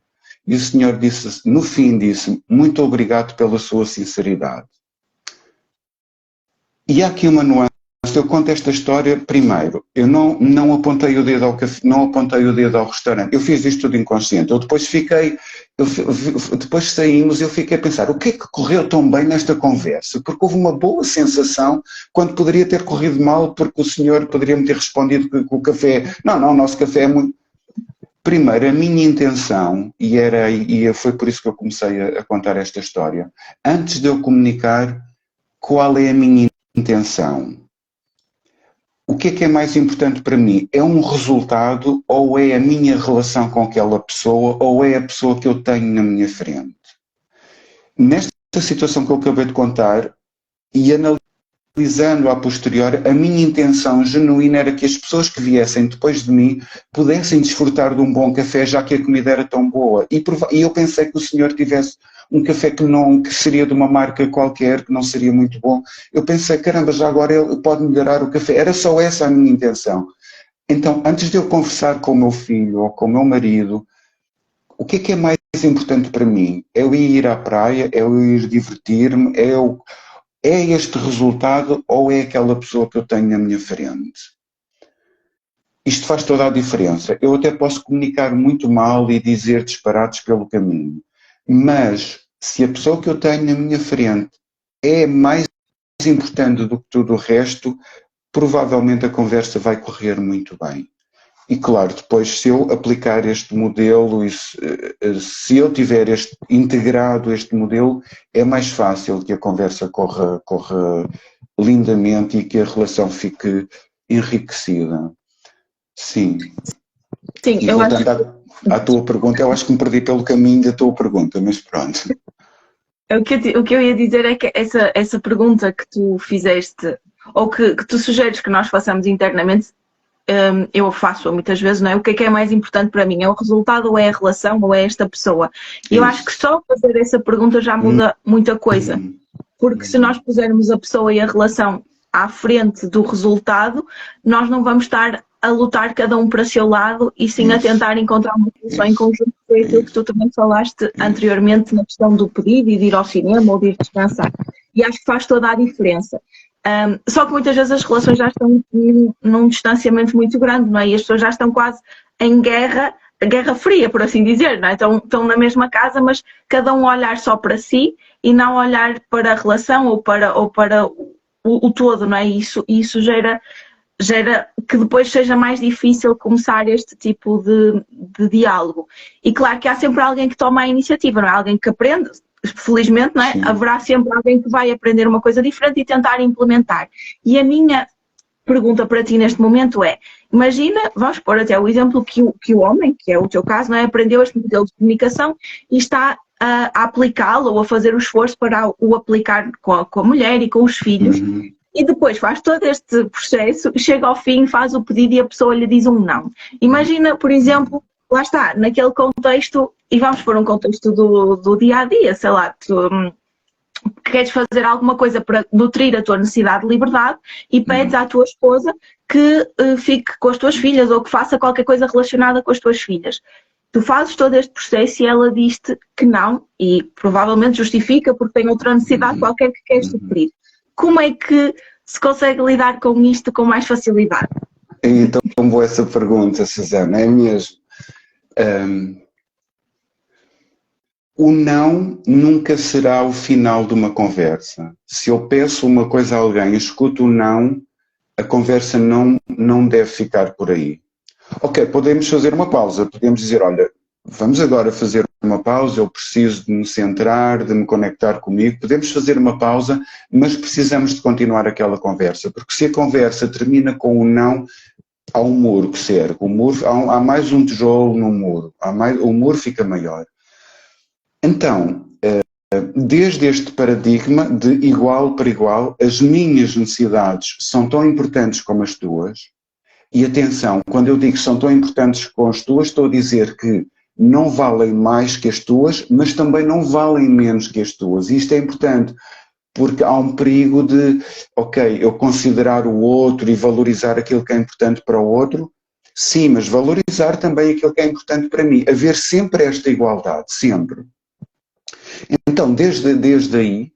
e o senhor disse, no fim disse: muito obrigado pela sua sinceridade. E há aqui uma nuance. Eu conto esta história, primeiro, eu não apontei o dedo ao café, não apontei o dedo ao restaurante, eu fiz isto tudo inconsciente, eu depois depois saímos e eu fiquei a pensar: o que é que correu tão bem nesta conversa? Porque houve uma boa sensação, quando poderia ter corrido mal, porque o senhor poderia me ter respondido que o café, não, o nosso café é muito... Primeiro, a minha intenção, e foi por isso que eu comecei a contar esta história, antes de eu comunicar qual é a minha intenção, o que é mais importante para mim? É um resultado, ou é a minha relação com aquela pessoa, ou é a pessoa que eu tenho na minha frente? Nesta situação que eu acabei de contar, e analisando a posterior, a minha intenção genuína era que as pessoas que viessem depois de mim pudessem desfrutar de um bom café, já que a comida era tão boa. E eu pensei que o senhor tivesse um café que seria de uma marca qualquer, que não seria muito bom. Eu pensei: caramba, já agora ele pode melhorar o café. Era só essa a minha intenção. Então, antes de eu conversar com o meu filho ou com o meu marido, o que é mais importante para mim? É eu ir à praia, é eu ir divertir-me, é este resultado, ou é aquela pessoa que eu tenho na minha frente? Isto faz toda a diferença. Eu até posso comunicar muito mal e dizer disparates pelo caminho, mas se a pessoa que eu tenho na minha frente é mais importante do que tudo o resto, provavelmente a conversa vai correr muito bem. E claro, depois, se eu aplicar este modelo, e se eu tiver integrado este modelo, é mais fácil que a conversa corra lindamente e que a relação fique enriquecida. Sim. Sim, E voltando à tua pergunta, eu acho que me perdi pelo caminho da tua pergunta, mas pronto. O que eu ia dizer é que essa pergunta que tu fizeste, ou que tu sugeres que nós façamos internamente, eu faço muitas vezes, não é? O que é mais importante para mim? É o resultado, ou é a relação, ou é esta pessoa? E eu acho que só fazer essa pergunta já muda muita coisa. Porque se nós pusermos a pessoa e a relação à frente do resultado, nós não vamos estar a lutar cada um para o seu lado, e sim a tentar encontrar uma solução em conjunto. Foi aquilo que tu também falaste anteriormente na questão do pedido e de ir ao cinema ou de ir descansar. E acho que faz toda a diferença. Só que muitas vezes as relações já estão num distanciamento muito grande, não é? E as pessoas já estão quase em guerra fria, por assim dizer, não é? Estão na mesma casa, mas cada um a olhar só para si e não olhar para a relação ou para o todo, não é? Isso gera que depois seja mais difícil começar este tipo de diálogo. E claro que há sempre alguém que toma a iniciativa, não é? Alguém que aprende, felizmente, não é? Sim. Haverá sempre alguém que vai aprender uma coisa diferente e tentar implementar. E a minha pergunta para ti neste momento é: imagina, vamos pôr até o exemplo que o homem, que é o teu caso, não é? Aprendeu este modelo de comunicação e está a aplicá-lo ou a fazer o esforço para o aplicar com a mulher e com os filhos. E depois faz todo este processo, chega ao fim, faz o pedido e a pessoa lhe diz um não. Imagina, por exemplo, lá está, naquele contexto, e vamos pôr um contexto do dia-a-dia, sei lá, tu queres fazer alguma coisa para nutrir a tua necessidade de liberdade e pedes à tua esposa que fique com as tuas filhas ou que faça qualquer coisa relacionada com as tuas filhas. Tu fazes todo este processo e ela diz-te que não, e provavelmente justifica porque tem outra necessidade qualquer que queres suprir. Como é que se consegue lidar com isto com mais facilidade? Então, boa essa pergunta, Susana, é mesmo. O não nunca será o final de uma conversa. Se eu peço uma coisa a alguém, escuto o não, a conversa não deve ficar por aí. Ok, podemos fazer uma pausa, podemos dizer: olha, vamos agora fazer uma pausa, eu preciso de me centrar, de me conectar comigo. Podemos fazer uma pausa, mas precisamos de continuar aquela conversa, porque se a conversa termina com um não, há um muro que cerca. O muro, há mais um tijolo no muro, o muro fica maior. Então, desde este paradigma de igual para igual, as minhas necessidades são tão importantes como as tuas. E atenção, quando eu digo que são tão importantes como as tuas, estou a dizer que não valem mais que as tuas, mas também não valem menos que as tuas. E isto é importante, porque há um perigo de, ok, eu considerar o outro e valorizar aquilo que é importante para o outro. Sim, mas valorizar também aquilo que é importante para mim. Haver sempre esta igualdade, sempre. Então, desde aí,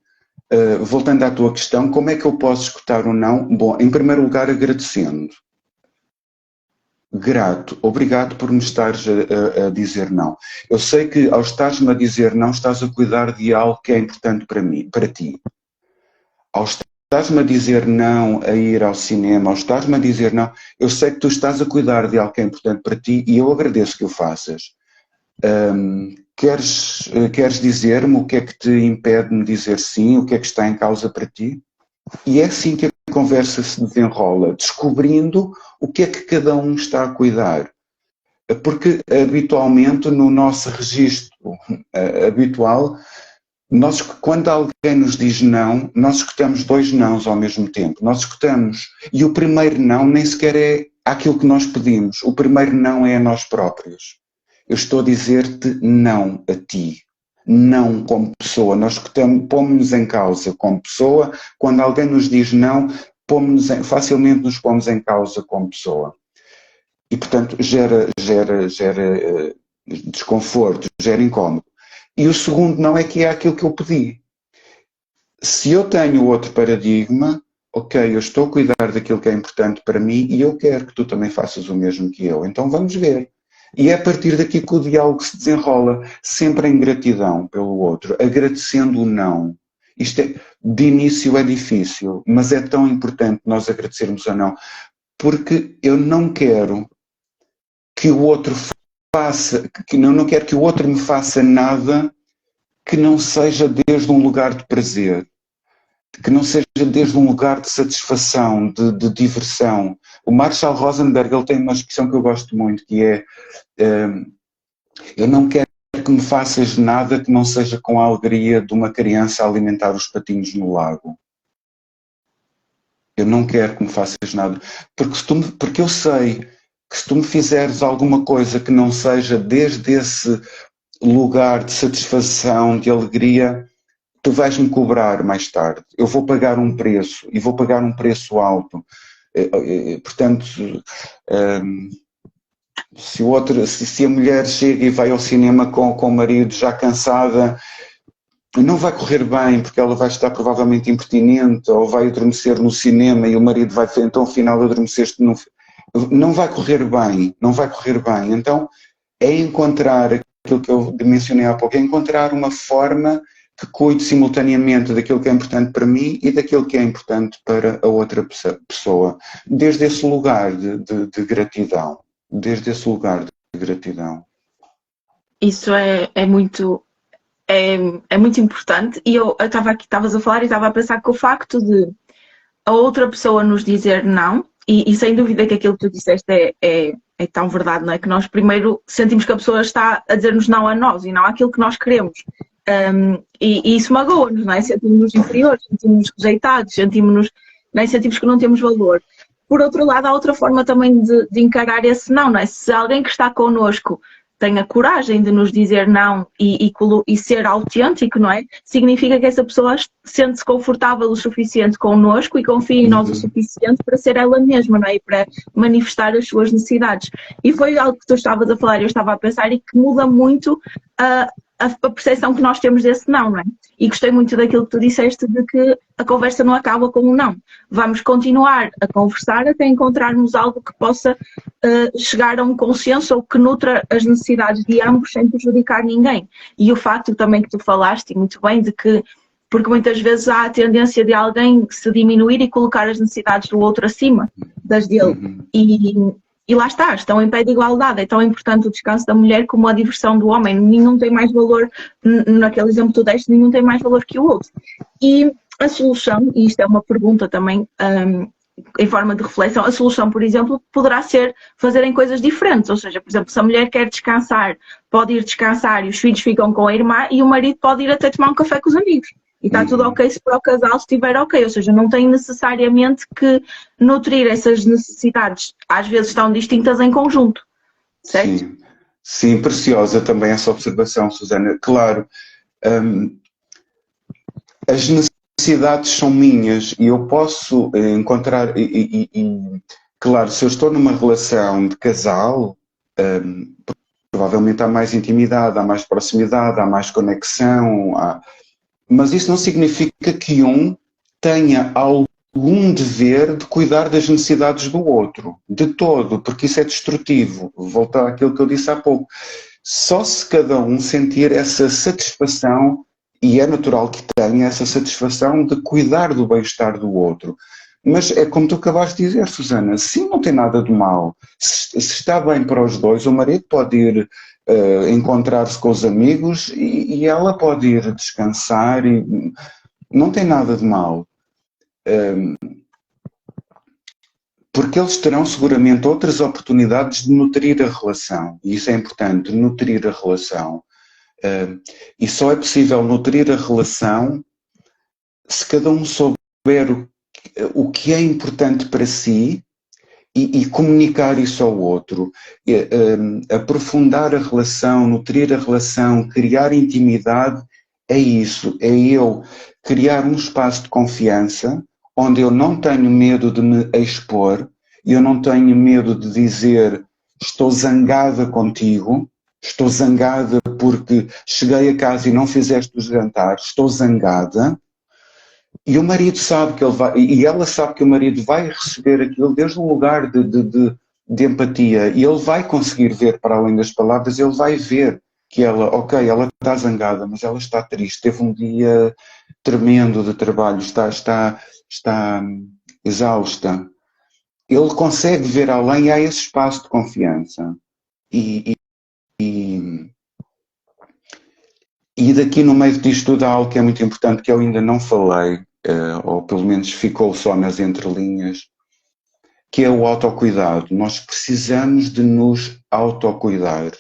voltando à tua questão, como é que eu posso escutar o não? Bom, em primeiro lugar, agradecendo. Grato, obrigado por me estares a dizer não. Eu sei que ao estares-me a dizer não, estás a cuidar de algo que é importante para mim, para ti. Ao estares-me a dizer não a ir ao cinema, ao estares-me a dizer não, eu sei que tu estás a cuidar de algo que é importante para ti e eu agradeço que o faças. Queres dizer-me o que é que te impede de me dizer sim, o que é que está em causa para ti? E é assim que a conversa se desenrola, descobrindo o que é que cada um está a cuidar. Porque habitualmente no nosso registro habitual, quando alguém nos diz não, nós escutamos dois nãos ao mesmo tempo. Nós escutamos, e o primeiro não nem sequer é aquilo que nós pedimos, o primeiro não é a nós próprios. Eu estou a dizer-te não a ti. Não como pessoa, nós pomos-nos em causa como pessoa, quando alguém nos diz não, facilmente nos pomos em causa como pessoa. E portanto gera desconforto, gera incómodo. E o segundo não é que é aquilo que eu pedi. Se eu tenho outro paradigma, ok, eu estou a cuidar daquilo que é importante para mim e eu quero que tu também faças o mesmo que eu, então vamos ver. E é a partir daqui que o diálogo se desenrola, sempre em gratidão pelo outro, agradecendo o não. De início é difícil, mas é tão importante nós agradecermos o não, porque eu não quero que o outro não quero que o outro me faça nada que não seja desde um lugar de prazer, que não seja desde um lugar de satisfação, de diversão. O Marshall Rosenberg, ele tem uma expressão que eu gosto muito, que é eu não quero que me faças nada que não seja com a alegria de uma criança a alimentar os patinhos no lago. Eu não quero que me faças nada, porque eu sei que se tu me fizeres alguma coisa que não seja desde esse lugar de satisfação, de alegria, tu vais-me cobrar mais tarde. Eu vou pagar um preço, e vou pagar um preço alto. Portanto, se a mulher chega e vai ao cinema com o marido já cansada, não vai correr bem, porque ela vai estar provavelmente impertinente, ou vai adormecer no cinema e o marido vai, então afinal adormeceste no... Não vai correr bem, não vai correr bem. Então é encontrar aquilo que eu mencionei há pouco, é encontrar uma forma que cuide simultaneamente daquilo que é importante para mim e daquilo que é importante para a outra pessoa, desde esse lugar de gratidão, desde esse lugar de gratidão. Isso é muito importante, e eu estava aqui, estavas a falar e estava a pensar que o facto de a outra pessoa nos dizer não, e sem dúvida que aquilo que tu disseste é tão verdade, não é? Que nós primeiro sentimos que a pessoa está a dizer-nos não a nós e não àquilo que nós queremos. E isso magoa-nos, não é? Sentimos-nos inferiores, sentimos-nos rejeitados, sentimos que não temos valor. Por outro lado, há outra forma também de encarar esse não é? Se alguém que está connosco tem a coragem de nos dizer não e ser autêntico, não é? Significa que essa pessoa sente-se confortável o suficiente connosco e confia em nós o suficiente para ser ela mesma, não é? E para manifestar as suas necessidades. E foi algo que tu estavas a falar, eu estava a pensar, e que muda muito a percepção que nós temos desse não é? E gostei muito daquilo que tu disseste, de que a conversa não acaba com um não. Vamos continuar a conversar até encontrarmos algo que possa chegar a um consenso ou que nutra as necessidades de ambos sem prejudicar ninguém. E o facto também que tu falaste, e muito bem, de que, porque muitas vezes há a tendência de alguém se diminuir e colocar as necessidades do outro acima das dele. E lá está, estão em pé de igualdade. É tão importante o descanso da mulher como a diversão do homem. Nenhum tem mais valor, naquele exemplo que tu deste, nenhum tem mais valor que o outro. E a solução, e isto é uma pergunta também em forma de reflexão, a solução, por exemplo, poderá ser fazerem coisas diferentes. Ou seja, por exemplo, se a mulher quer descansar, pode ir descansar e os filhos ficam com a irmã e o marido pode ir até tomar um café com os amigos. E está tudo ok se para o casal estiver ok. Ou seja, não tem necessariamente que nutrir essas necessidades, às vezes tão distintas em conjunto. Certo? Sim, sim, preciosa também essa observação, Susana. Claro, as necessidades são minhas e eu posso encontrar, claro, se eu estou numa relação de casal, provavelmente há mais intimidade, há mais proximidade, há mais conexão, mas isso não significa que um tenha algum dever de cuidar das necessidades do outro, de todo, porque isso é destrutivo. Voltar àquilo que eu disse há pouco. Só se cada um sentir essa satisfação, e é natural que tenha essa satisfação de cuidar do bem-estar do outro. Mas é como tu acabaste de dizer, Susana, sim, não tem nada de mal. Se está bem para os dois, o marido pode ir encontrar-se com os amigos e ela pode ir descansar e não tem nada de mal. Porque eles terão seguramente outras oportunidades de nutrir a relação. E isso é importante, nutrir a relação. E só é possível nutrir a relação se cada um souber o que é importante para si e comunicar isso ao outro, aprofundar a relação, nutrir a relação, criar intimidade, é isso, é eu criar um espaço de confiança onde eu não tenho medo de me expor, eu não tenho medo de dizer estou zangada contigo, estou zangada porque cheguei a casa e não fizeste o jantar, estou zangada. E o marido sabe que ele vai, e ela sabe que o marido vai receber aquilo desde um lugar de empatia, e ele vai conseguir ver para além das palavras, ele vai ver que ela, ok, ela está zangada, mas ela está triste, teve um dia tremendo de trabalho, está exausta. Ele consegue ver além, há esse espaço de confiança. E daqui no meio disto tudo há algo que é muito importante que eu ainda não falei, ou pelo menos ficou só nas entrelinhas, que é o autocuidado. Nós precisamos de nos autocuidar.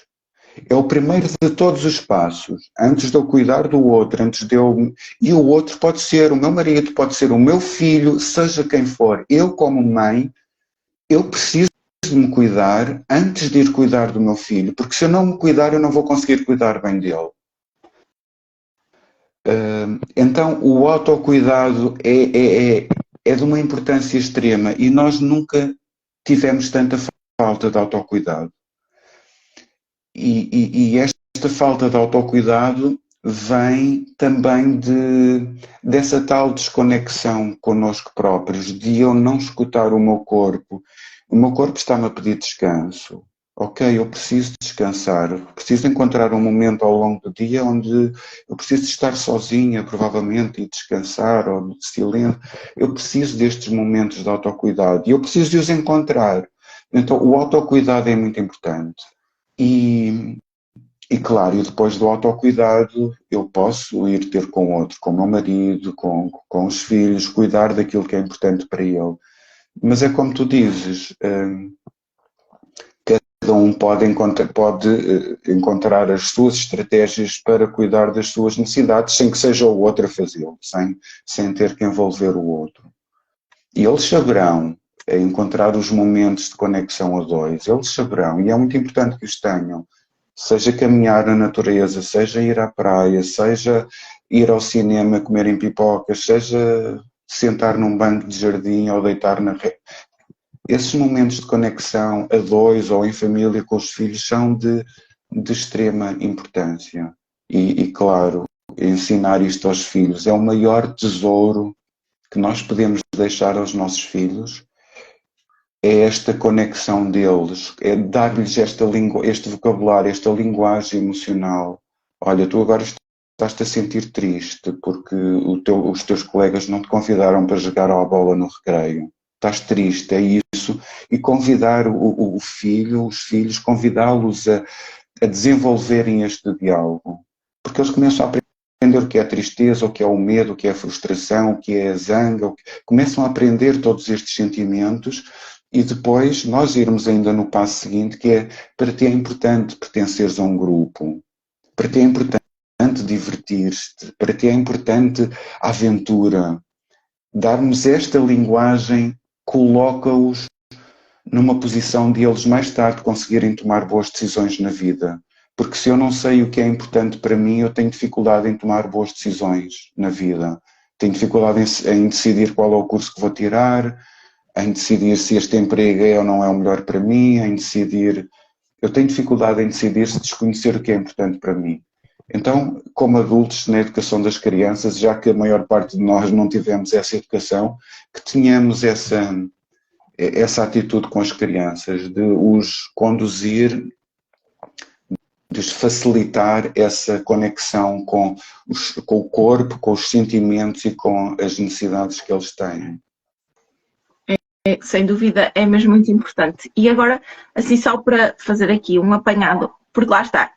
É o primeiro de todos os passos. Antes de eu cuidar do outro, antes de eu... E o outro pode ser o meu marido, pode ser o meu filho, seja quem for. Eu, como mãe, eu preciso de me cuidar antes de ir cuidar do meu filho, porque se eu não me cuidar, eu não vou conseguir cuidar bem dele. Então, o autocuidado é de uma importância extrema e nós nunca tivemos tanta falta de autocuidado. E esta falta de autocuidado vem também dessa tal desconexão connosco próprios, de eu não escutar o meu corpo. O meu corpo está-me a pedir descanso. Ok, eu preciso descansar, preciso encontrar um momento ao longo do dia onde eu preciso estar sozinha, provavelmente, e descansar, ou de silêncio. Eu preciso destes momentos de autocuidado e eu preciso de os encontrar. Então, o autocuidado é muito importante. E claro, e depois do autocuidado, eu posso ir ter com outro, com o meu marido, com os filhos, cuidar daquilo que é importante para ele. Mas é como tu dizes, cada um pode encontrar as suas estratégias para cuidar das suas necessidades, sem que seja o outro a fazê-lo, sem ter que envolver o outro. E eles saberão encontrar os momentos de conexão a dois, eles saberão, e é muito importante que os tenham, seja caminhar na natureza, seja ir à praia, seja ir ao cinema comerem pipocas, seja sentar num banco de jardim ou deitar na rede. Esses momentos de conexão a dois ou em família com os filhos são de extrema importância. E claro, ensinar isto aos filhos é o maior tesouro que nós podemos deixar aos nossos filhos. É esta conexão deles, é dar-lhes este vocabulário, esta linguagem emocional. Olha, tu agora estás-te a sentir triste porque os teus colegas não te convidaram para jogar à bola no recreio. Estás triste, é isso. isso e convidar os filhos, convidá-los a desenvolverem este diálogo. Porque eles começam a aprender o que é a tristeza, o que é o medo, o que é a frustração, o que é a zanga, começam a aprender todos estes sentimentos e depois nós irmos ainda no passo seguinte, que é, para ti é importante pertenceres a um grupo, para ti é importante divertir-te, para ti é importante a aventura. Darmos esta linguagem coloca-os numa posição de eles mais tarde conseguirem tomar boas decisões na vida. Porque se eu não sei o que é importante para mim, eu tenho dificuldade em tomar boas decisões na vida. Tenho dificuldade em decidir qual é o curso que vou tirar, em decidir se este emprego é ou não é o melhor para mim, em decidir... Eu tenho dificuldade em decidir se desconhecer o que é importante para mim. Então, como adultos na educação das crianças, já que a maior parte de nós não tivemos essa educação, que tenhamos essa atitude com as crianças, de os conduzir, de facilitar essa conexão com o corpo, com os sentimentos e com as necessidades que eles têm. Sem dúvida, é mesmo muito importante. E agora, assim, só para fazer aqui um apanhado, porque lá está,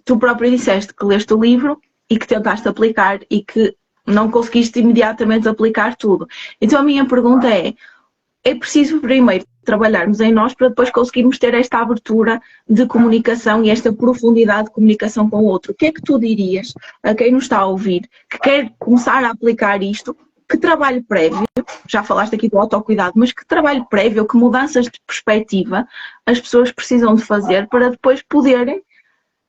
tu próprio disseste que leste o livro e que tentaste aplicar e que não conseguiste imediatamente aplicar tudo. Então a minha pergunta é preciso primeiro trabalharmos em nós para depois conseguirmos ter esta abertura de comunicação e esta profundidade de comunicação com o outro. O que é que tu dirias a quem nos está a ouvir, que quer começar a aplicar isto? Que trabalho prévio, já falaste aqui do autocuidado, mas que trabalho prévio, que mudanças de perspectiva as pessoas precisam de fazer para depois poderem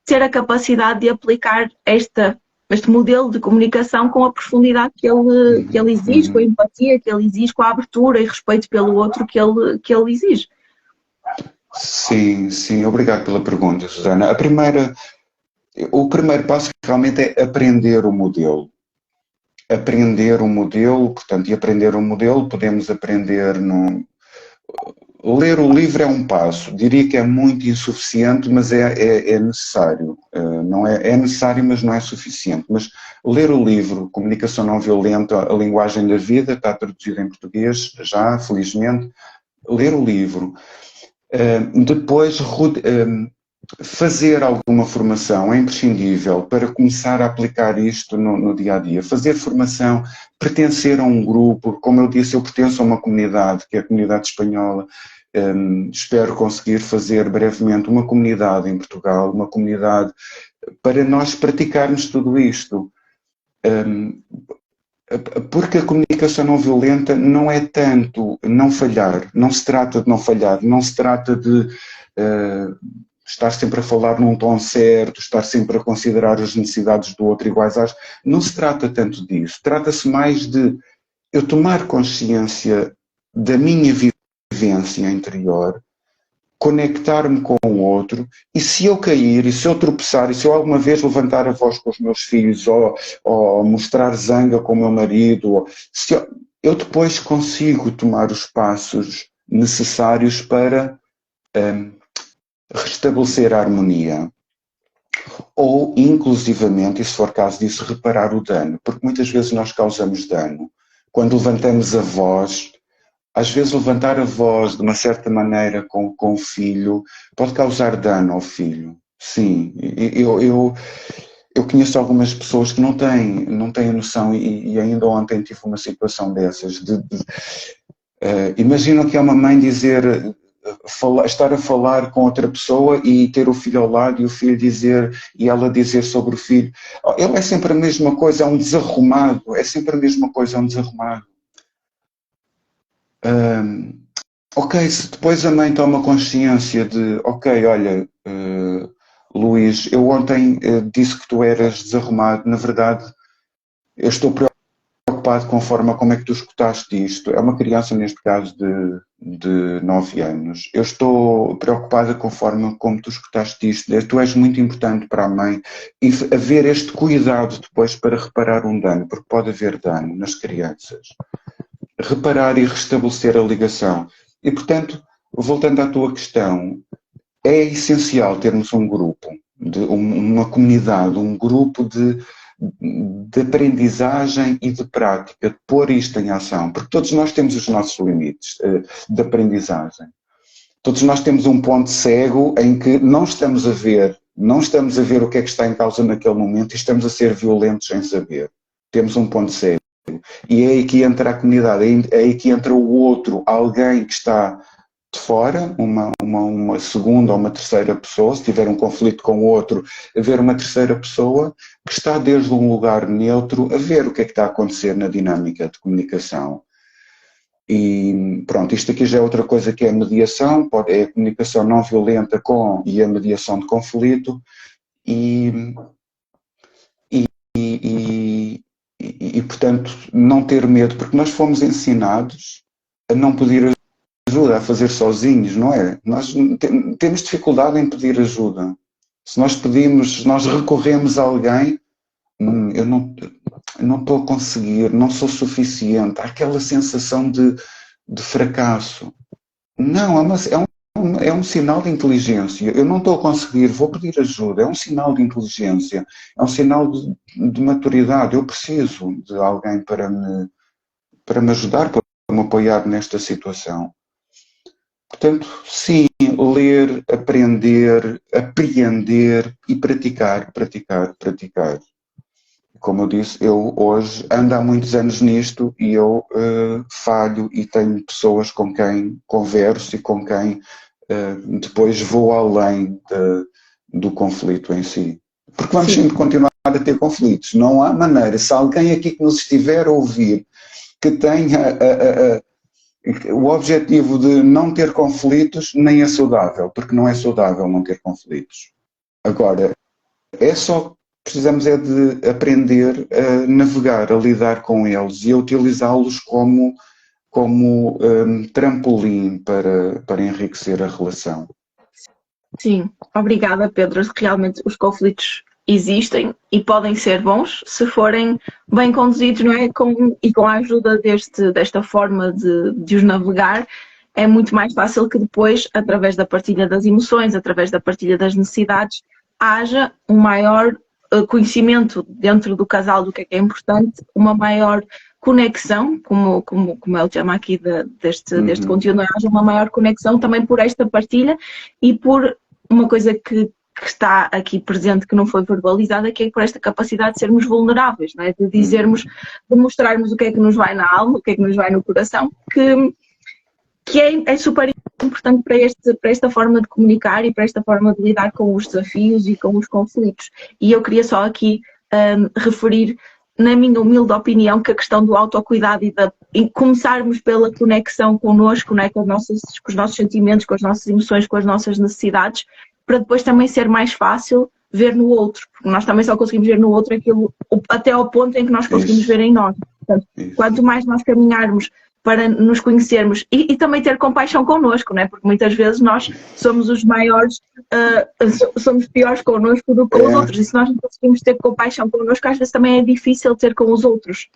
ter a capacidade de aplicar este modelo de comunicação com a profundidade que ele exige, com a empatia que ele exige, com a abertura e respeito pelo outro que ele exige. Sim, obrigado pela pergunta, Susana. O primeiro passo realmente é aprender o modelo. Portanto, e aprender o modelo, podemos aprender Ler o livro é um passo, diria que é muito insuficiente, mas é necessário. Não é necessário, mas não é suficiente. Mas ler o livro, Comunicação Não Violenta, a Linguagem da Vida, está traduzido em português já, felizmente. Ler o livro. Depois, fazer alguma formação é imprescindível para começar a aplicar isto no dia a dia. Fazer formação, pertencer a um grupo, como eu disse, eu pertenço a uma comunidade, que é a comunidade espanhola. Espero conseguir fazer brevemente uma comunidade em Portugal, uma comunidade para nós praticarmos tudo isto. Porque a comunicação não violenta não é tanto não falhar, não se trata de não falhar, não se trata de estar sempre a falar num tom certo, estar sempre a considerar as necessidades do outro iguais às... Não se trata tanto disso. Trata-se mais de eu tomar consciência da minha vivência interior, conectar-me com o outro, e se eu cair, e se eu tropeçar, e se eu alguma vez levantar a voz com os meus filhos, ou mostrar zanga com o meu marido, eu depois consigo tomar os passos necessários para... restabelecer a harmonia ou, inclusivamente, e se for caso disso, reparar o dano, porque muitas vezes nós causamos dano. Quando levantamos a voz, às vezes levantar a voz de uma certa maneira com o filho pode causar dano ao filho. Sim, eu conheço algumas pessoas que não têm noção e ainda ontem tive uma situação dessas. Imaginam que é uma mãe dizer... estar a falar com outra pessoa e ter o filho ao lado e o filho dizer, e ela dizer sobre o filho, ele é sempre a mesma coisa, é um desarrumado, Ok, se depois a mãe toma consciência de, ok, olha, Luís, eu ontem disse que tu eras desarrumado, na verdade eu estou preocupado com a forma como é que tu escutaste isto. É uma criança, neste caso, de 9 anos. Eu estou preocupada com a forma como tu escutaste isto. Tu és muito importante para a mãe. E haver este cuidado depois para reparar um dano, porque pode haver dano nas crianças. Reparar e restabelecer a ligação. E, portanto, voltando à tua questão, é essencial termos um grupo, uma comunidade, um grupo de aprendizagem e de prática, de pôr isto em ação, porque todos nós temos os nossos limites de aprendizagem. Todos nós temos um ponto cego em que não estamos a ver o que é que está em causa naquele momento e estamos a ser violentos sem saber. Temos um ponto cego. E é aí que entra a comunidade, é aí que entra o outro, alguém que está de fora, uma segunda ou uma terceira pessoa, se tiver um conflito com o outro, haver uma terceira pessoa que está desde um lugar neutro a ver o que é que está a acontecer na dinâmica de comunicação. E pronto, isto aqui já é outra coisa que é a mediação, é a comunicação não violenta e a mediação de conflito e portanto não ter medo, porque nós fomos ensinados a não pedir ajuda, a fazer sozinhos, não é? Nós temos dificuldade em pedir ajuda. Se nós pedimos, se nós recorremos a alguém, eu não estou a conseguir, não sou suficiente, há aquela sensação de fracasso. Não, é um sinal de inteligência. Eu não estou a conseguir, vou pedir ajuda. É um sinal de inteligência, é um sinal de maturidade. Eu preciso de alguém para me ajudar, para me apoiar nesta situação. Portanto, sim, ler, aprender, apreender e praticar. Como eu disse, eu hoje ando há muitos anos nisto e eu falho e tenho pessoas com quem converso e com quem depois vou além do conflito em si. Porque vamos sempre continuar a ter conflitos, não há maneira. Se alguém aqui que nos estiver a ouvir que tenha o objetivo de não ter conflitos, nem é saudável, porque não é saudável não ter conflitos. Agora, precisamos é de aprender a navegar, a lidar com eles e a utilizá-los como trampolim para enriquecer a relação. Sim, obrigada, Pedro. Realmente os conflitos existem e podem ser bons se forem bem conduzidos, não é? E com a ajuda desta forma de os navegar, é muito mais fácil que depois, através da partilha das emoções, através da partilha das necessidades, haja um maior conhecimento dentro do casal do que é importante, uma maior conexão, como é o tema aqui deste conteúdo, haja uma maior conexão também por esta partilha e por uma coisa que está aqui presente, que não foi verbalizada, que é por esta capacidade de sermos vulneráveis, não é? De dizermos, de mostrarmos o que é que nos vai na alma, o que é que nos vai no coração, que é super importante para esta forma de comunicar e para esta forma de lidar com os desafios e com os conflitos. E eu queria só aqui referir, na minha humilde opinião, que a questão do autocuidado e começarmos pela conexão connosco, não é? Com os nossos sentimentos, com as nossas emoções, com as nossas necessidades, para depois também ser mais fácil ver no outro, porque nós também só conseguimos ver no outro aquilo até ao ponto em que nós conseguimos ver em nós. Portanto, quanto mais nós caminharmos para nos conhecermos e também ter compaixão connosco, não é? Porque muitas vezes nós somos os maiores, somos piores connosco do que com os outros, e se nós não conseguimos ter compaixão connosco, às vezes também é difícil ter com os outros.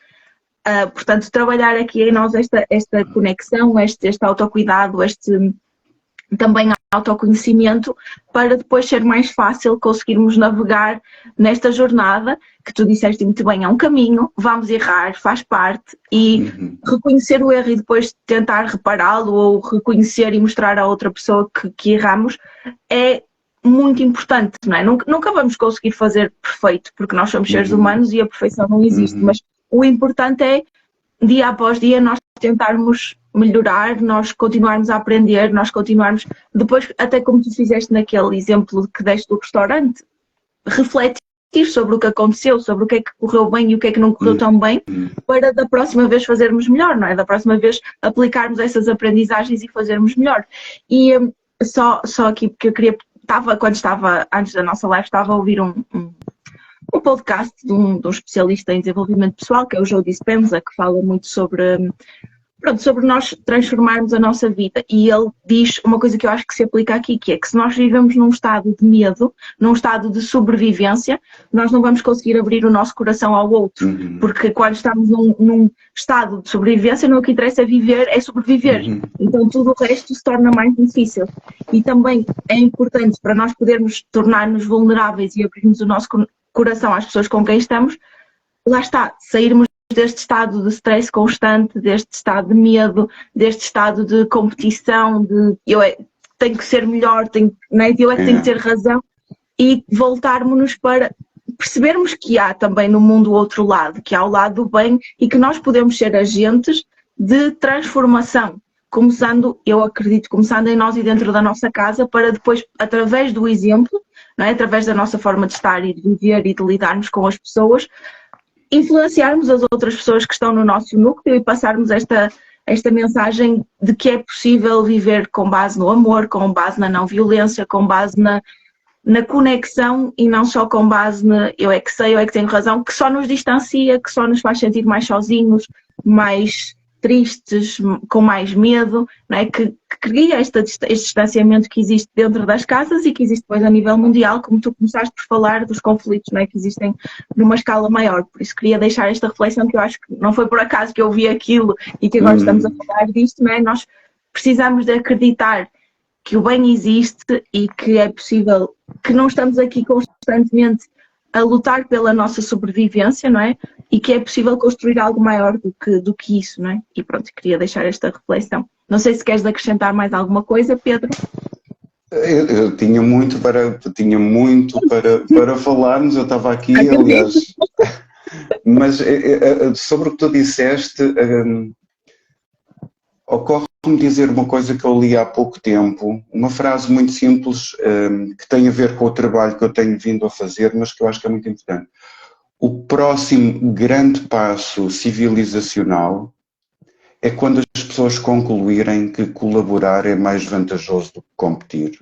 Portanto, trabalhar aqui em nós esta conexão, este autocuidado, também autoconhecimento, para depois ser mais fácil conseguirmos navegar nesta jornada, que tu disseste muito bem, é um caminho, vamos errar, faz parte, e reconhecer o erro e depois tentar repará-lo ou reconhecer e mostrar à outra pessoa que erramos é muito importante, não é? Nunca vamos conseguir fazer perfeito, porque nós somos seres humanos e a perfeição não existe, mas o importante é, dia após dia, nós tentarmos melhorar, nós continuarmos a aprender, nós continuarmos, depois, até como tu fizeste naquele exemplo que deste do restaurante, refletir sobre o que aconteceu, sobre o que é que correu bem e o que é que não correu tão bem, para da próxima vez fazermos melhor, não é? Da próxima vez aplicarmos essas aprendizagens e fazermos melhor. E só aqui, porque eu queria, quando estava, antes da nossa live, estava a ouvir um podcast de um especialista em desenvolvimento pessoal, que é o Joe Dispenza, que fala muito sobre nós transformarmos a nossa vida, e ele diz uma coisa que eu acho que se aplica aqui, que é que se nós vivemos num estado de medo, num estado de sobrevivência, nós não vamos conseguir abrir o nosso coração ao outro, porque quando estamos num estado de sobrevivência, não é o que interessa viver, é sobreviver, então tudo o resto se torna mais difícil. E também é importante para nós podermos tornar-nos vulneráveis e abrirmos o nosso coração às pessoas com quem estamos, lá está, sairmos deste estado de stress constante, deste estado de medo, deste estado de competição, de tenho que ser melhor, não é? Eu é que tenho que ter razão, e voltarmos-nos para percebermos que há também no mundo o outro lado, que há o lado do bem e que nós podemos ser agentes de transformação, começando, eu acredito, começando em nós e dentro da nossa casa, para depois, através do exemplo, não é? Através da nossa forma de estar e de viver e de lidarmos com as pessoas, influenciarmos as outras pessoas que estão no nosso núcleo e passarmos esta mensagem de que é possível viver com base no amor, com base na não violência, com base na conexão e não só com base na eu é que sei, eu é que tenho razão, que só nos distancia, que só nos faz sentir mais sozinhos, mais tristes, com mais medo, não é? Que cria este distanciamento que existe dentro das casas e que existe depois a nível mundial, como tu começaste por falar dos conflitos, não é? Que existem numa escala maior. Por isso queria deixar esta reflexão, que eu acho que não foi por acaso que eu vi aquilo e que agora estamos a falar disto, não é? Nós precisamos de acreditar que o bem existe e que é possível, que não estamos aqui constantemente a lutar pela nossa sobrevivência, não é? E que é possível construir algo maior do que isso, não é? E pronto, queria deixar esta reflexão. Não sei se queres acrescentar mais alguma coisa, Pedro. Eu tinha muito para falarmos, eu estava aqui, aliás. Mas sobre o que tu disseste, ocorre-me dizer uma coisa que eu li há pouco tempo, uma frase muito simples, que tem a ver com o trabalho que eu tenho vindo a fazer, mas que eu acho que é muito importante. O próximo grande passo civilizacional é quando as pessoas concluírem que colaborar é mais vantajoso do que competir.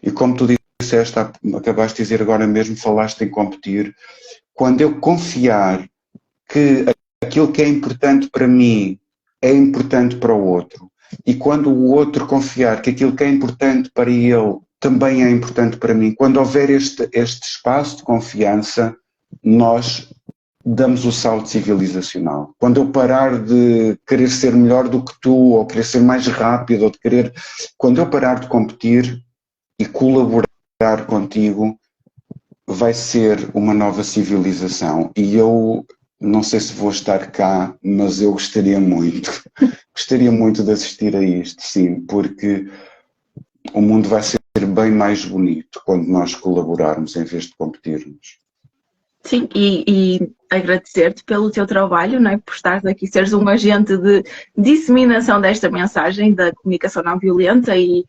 E como tu disseste, acabaste de dizer agora mesmo, falaste em competir, quando eu confiar que aquilo que é importante para mim é importante para o outro, e quando o outro confiar que aquilo que é importante para ele também é importante para mim, quando houver este espaço de confiança, nós damos o salto civilizacional. Quando eu parar de querer ser melhor do que tu, ou querer ser mais rápido, ou quando eu parar de competir e colaborar contigo, vai ser uma nova civilização. E eu não sei se vou estar cá, mas eu gostaria muito de assistir a isto, sim, porque o mundo vai ser bem mais bonito quando nós colaborarmos em vez de competirmos. Sim, e agradecer-te pelo teu trabalho, não é? Por estares aqui, seres um agente de disseminação desta mensagem da comunicação não violenta e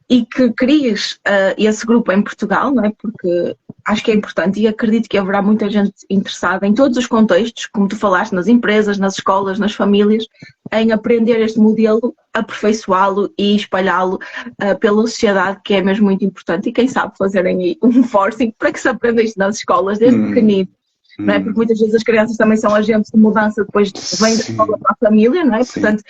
que cries esse grupo em Portugal, não é? Porque acho que é importante e acredito que haverá muita gente interessada em todos os contextos, como tu falaste, nas empresas, nas escolas, nas famílias, em aprender este modelo, aperfeiçoá-lo e espalhá-lo pela sociedade, que é mesmo muito importante. E quem sabe fazerem aí um forcing para que se aprenda isto nas escolas desde pequenino. Não é? Porque muitas vezes as crianças também são agentes de mudança, depois vêm da escola para a família, não é? Sim. Portanto,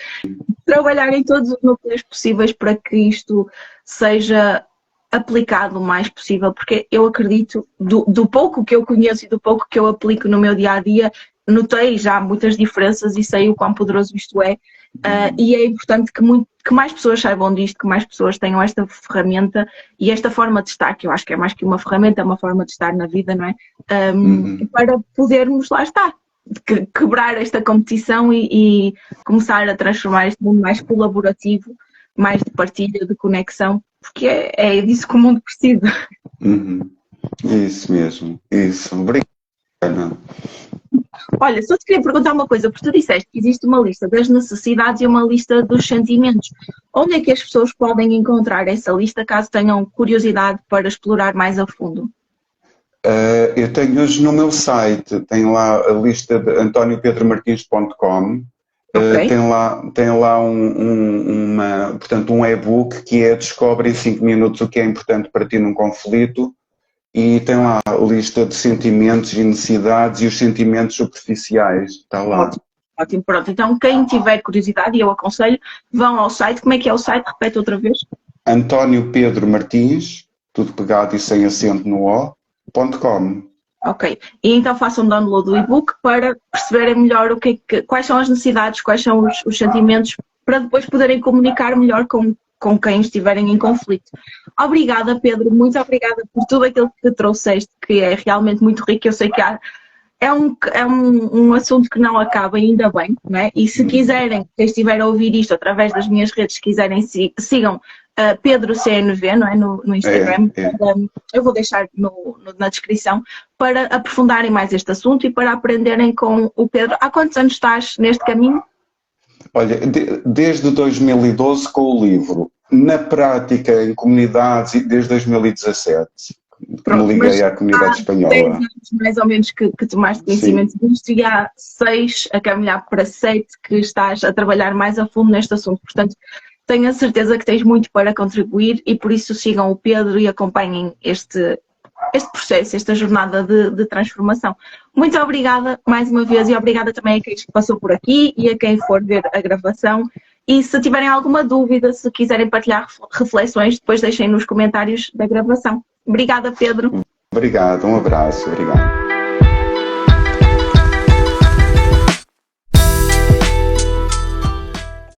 trabalhar em todos os núcleos possíveis para que isto seja aplicado o mais possível, porque eu acredito, do pouco que eu conheço e do pouco que eu aplico no meu dia-a-dia, notei já muitas diferenças e sei o quão poderoso isto é, e é importante que mais pessoas saibam disto, que mais pessoas tenham esta ferramenta e esta forma de estar, que eu acho que é mais que uma ferramenta, é uma forma de estar na vida, não é? Para podermos, lá estar, quebrar esta competição e começar a transformar este mundo mais colaborativo, mais de partilha, de conexão, porque é disso que o mundo precisa. Isso mesmo, isso. Obrigado. Olha, só te queria perguntar uma coisa, porque tu disseste que existe uma lista das necessidades e uma lista dos sentimentos. Onde é que as pessoas podem encontrar essa lista, caso tenham curiosidade para explorar mais a fundo? Eu tenho hoje no meu site, tem lá a lista de antoniopedromartins.com. Okay. Tem lá portanto, um e-book que é Descobre em 5 minutos o que é importante para ti num conflito, e tem lá a lista de sentimentos e necessidades e os sentimentos superficiais, está lá. Ótimo, pronto. Então quem tiver curiosidade, e eu aconselho, vão ao site. Como é que é o site? Repete outra vez. António Pedro Martins, tudo pegado e sem acento no o.com. Ok, e então façam download do e-book para perceberem melhor quais são as necessidades, quais são os sentimentos, para depois poderem comunicar melhor com quem estiverem em conflito. Obrigada, Pedro, muito obrigada por tudo aquilo que trouxeste, que é realmente muito rico. Eu sei que há um assunto que não acaba, ainda bem, não é? E se quiserem, quem estiver a ouvir isto através das minhas redes, se quiserem, sigam Pedro CNV, não é? No Instagram. Eu vou deixar na descrição para aprofundarem mais este assunto e para aprenderem com o Pedro. Há quantos anos estás neste caminho? Olha, desde 2012 com o livro. Na prática, em comunidades, desde 2017. Pronto, me liguei à comunidade espanhola. 10 anos mais ou menos que tomaste conhecimento disto e há 6 a caminhar para 7 que estás a trabalhar mais a fundo neste assunto. Portanto, tenho a certeza que tens muito para contribuir e por isso sigam o Pedro e acompanhem este processo, esta jornada de transformação. Muito obrigada mais uma vez e obrigada também a quem passou por aqui e a quem for ver a gravação. E se tiverem alguma dúvida, se quiserem partilhar reflexões, depois deixem nos comentários da gravação. Obrigada, Pedro. Obrigado, um abraço, obrigado.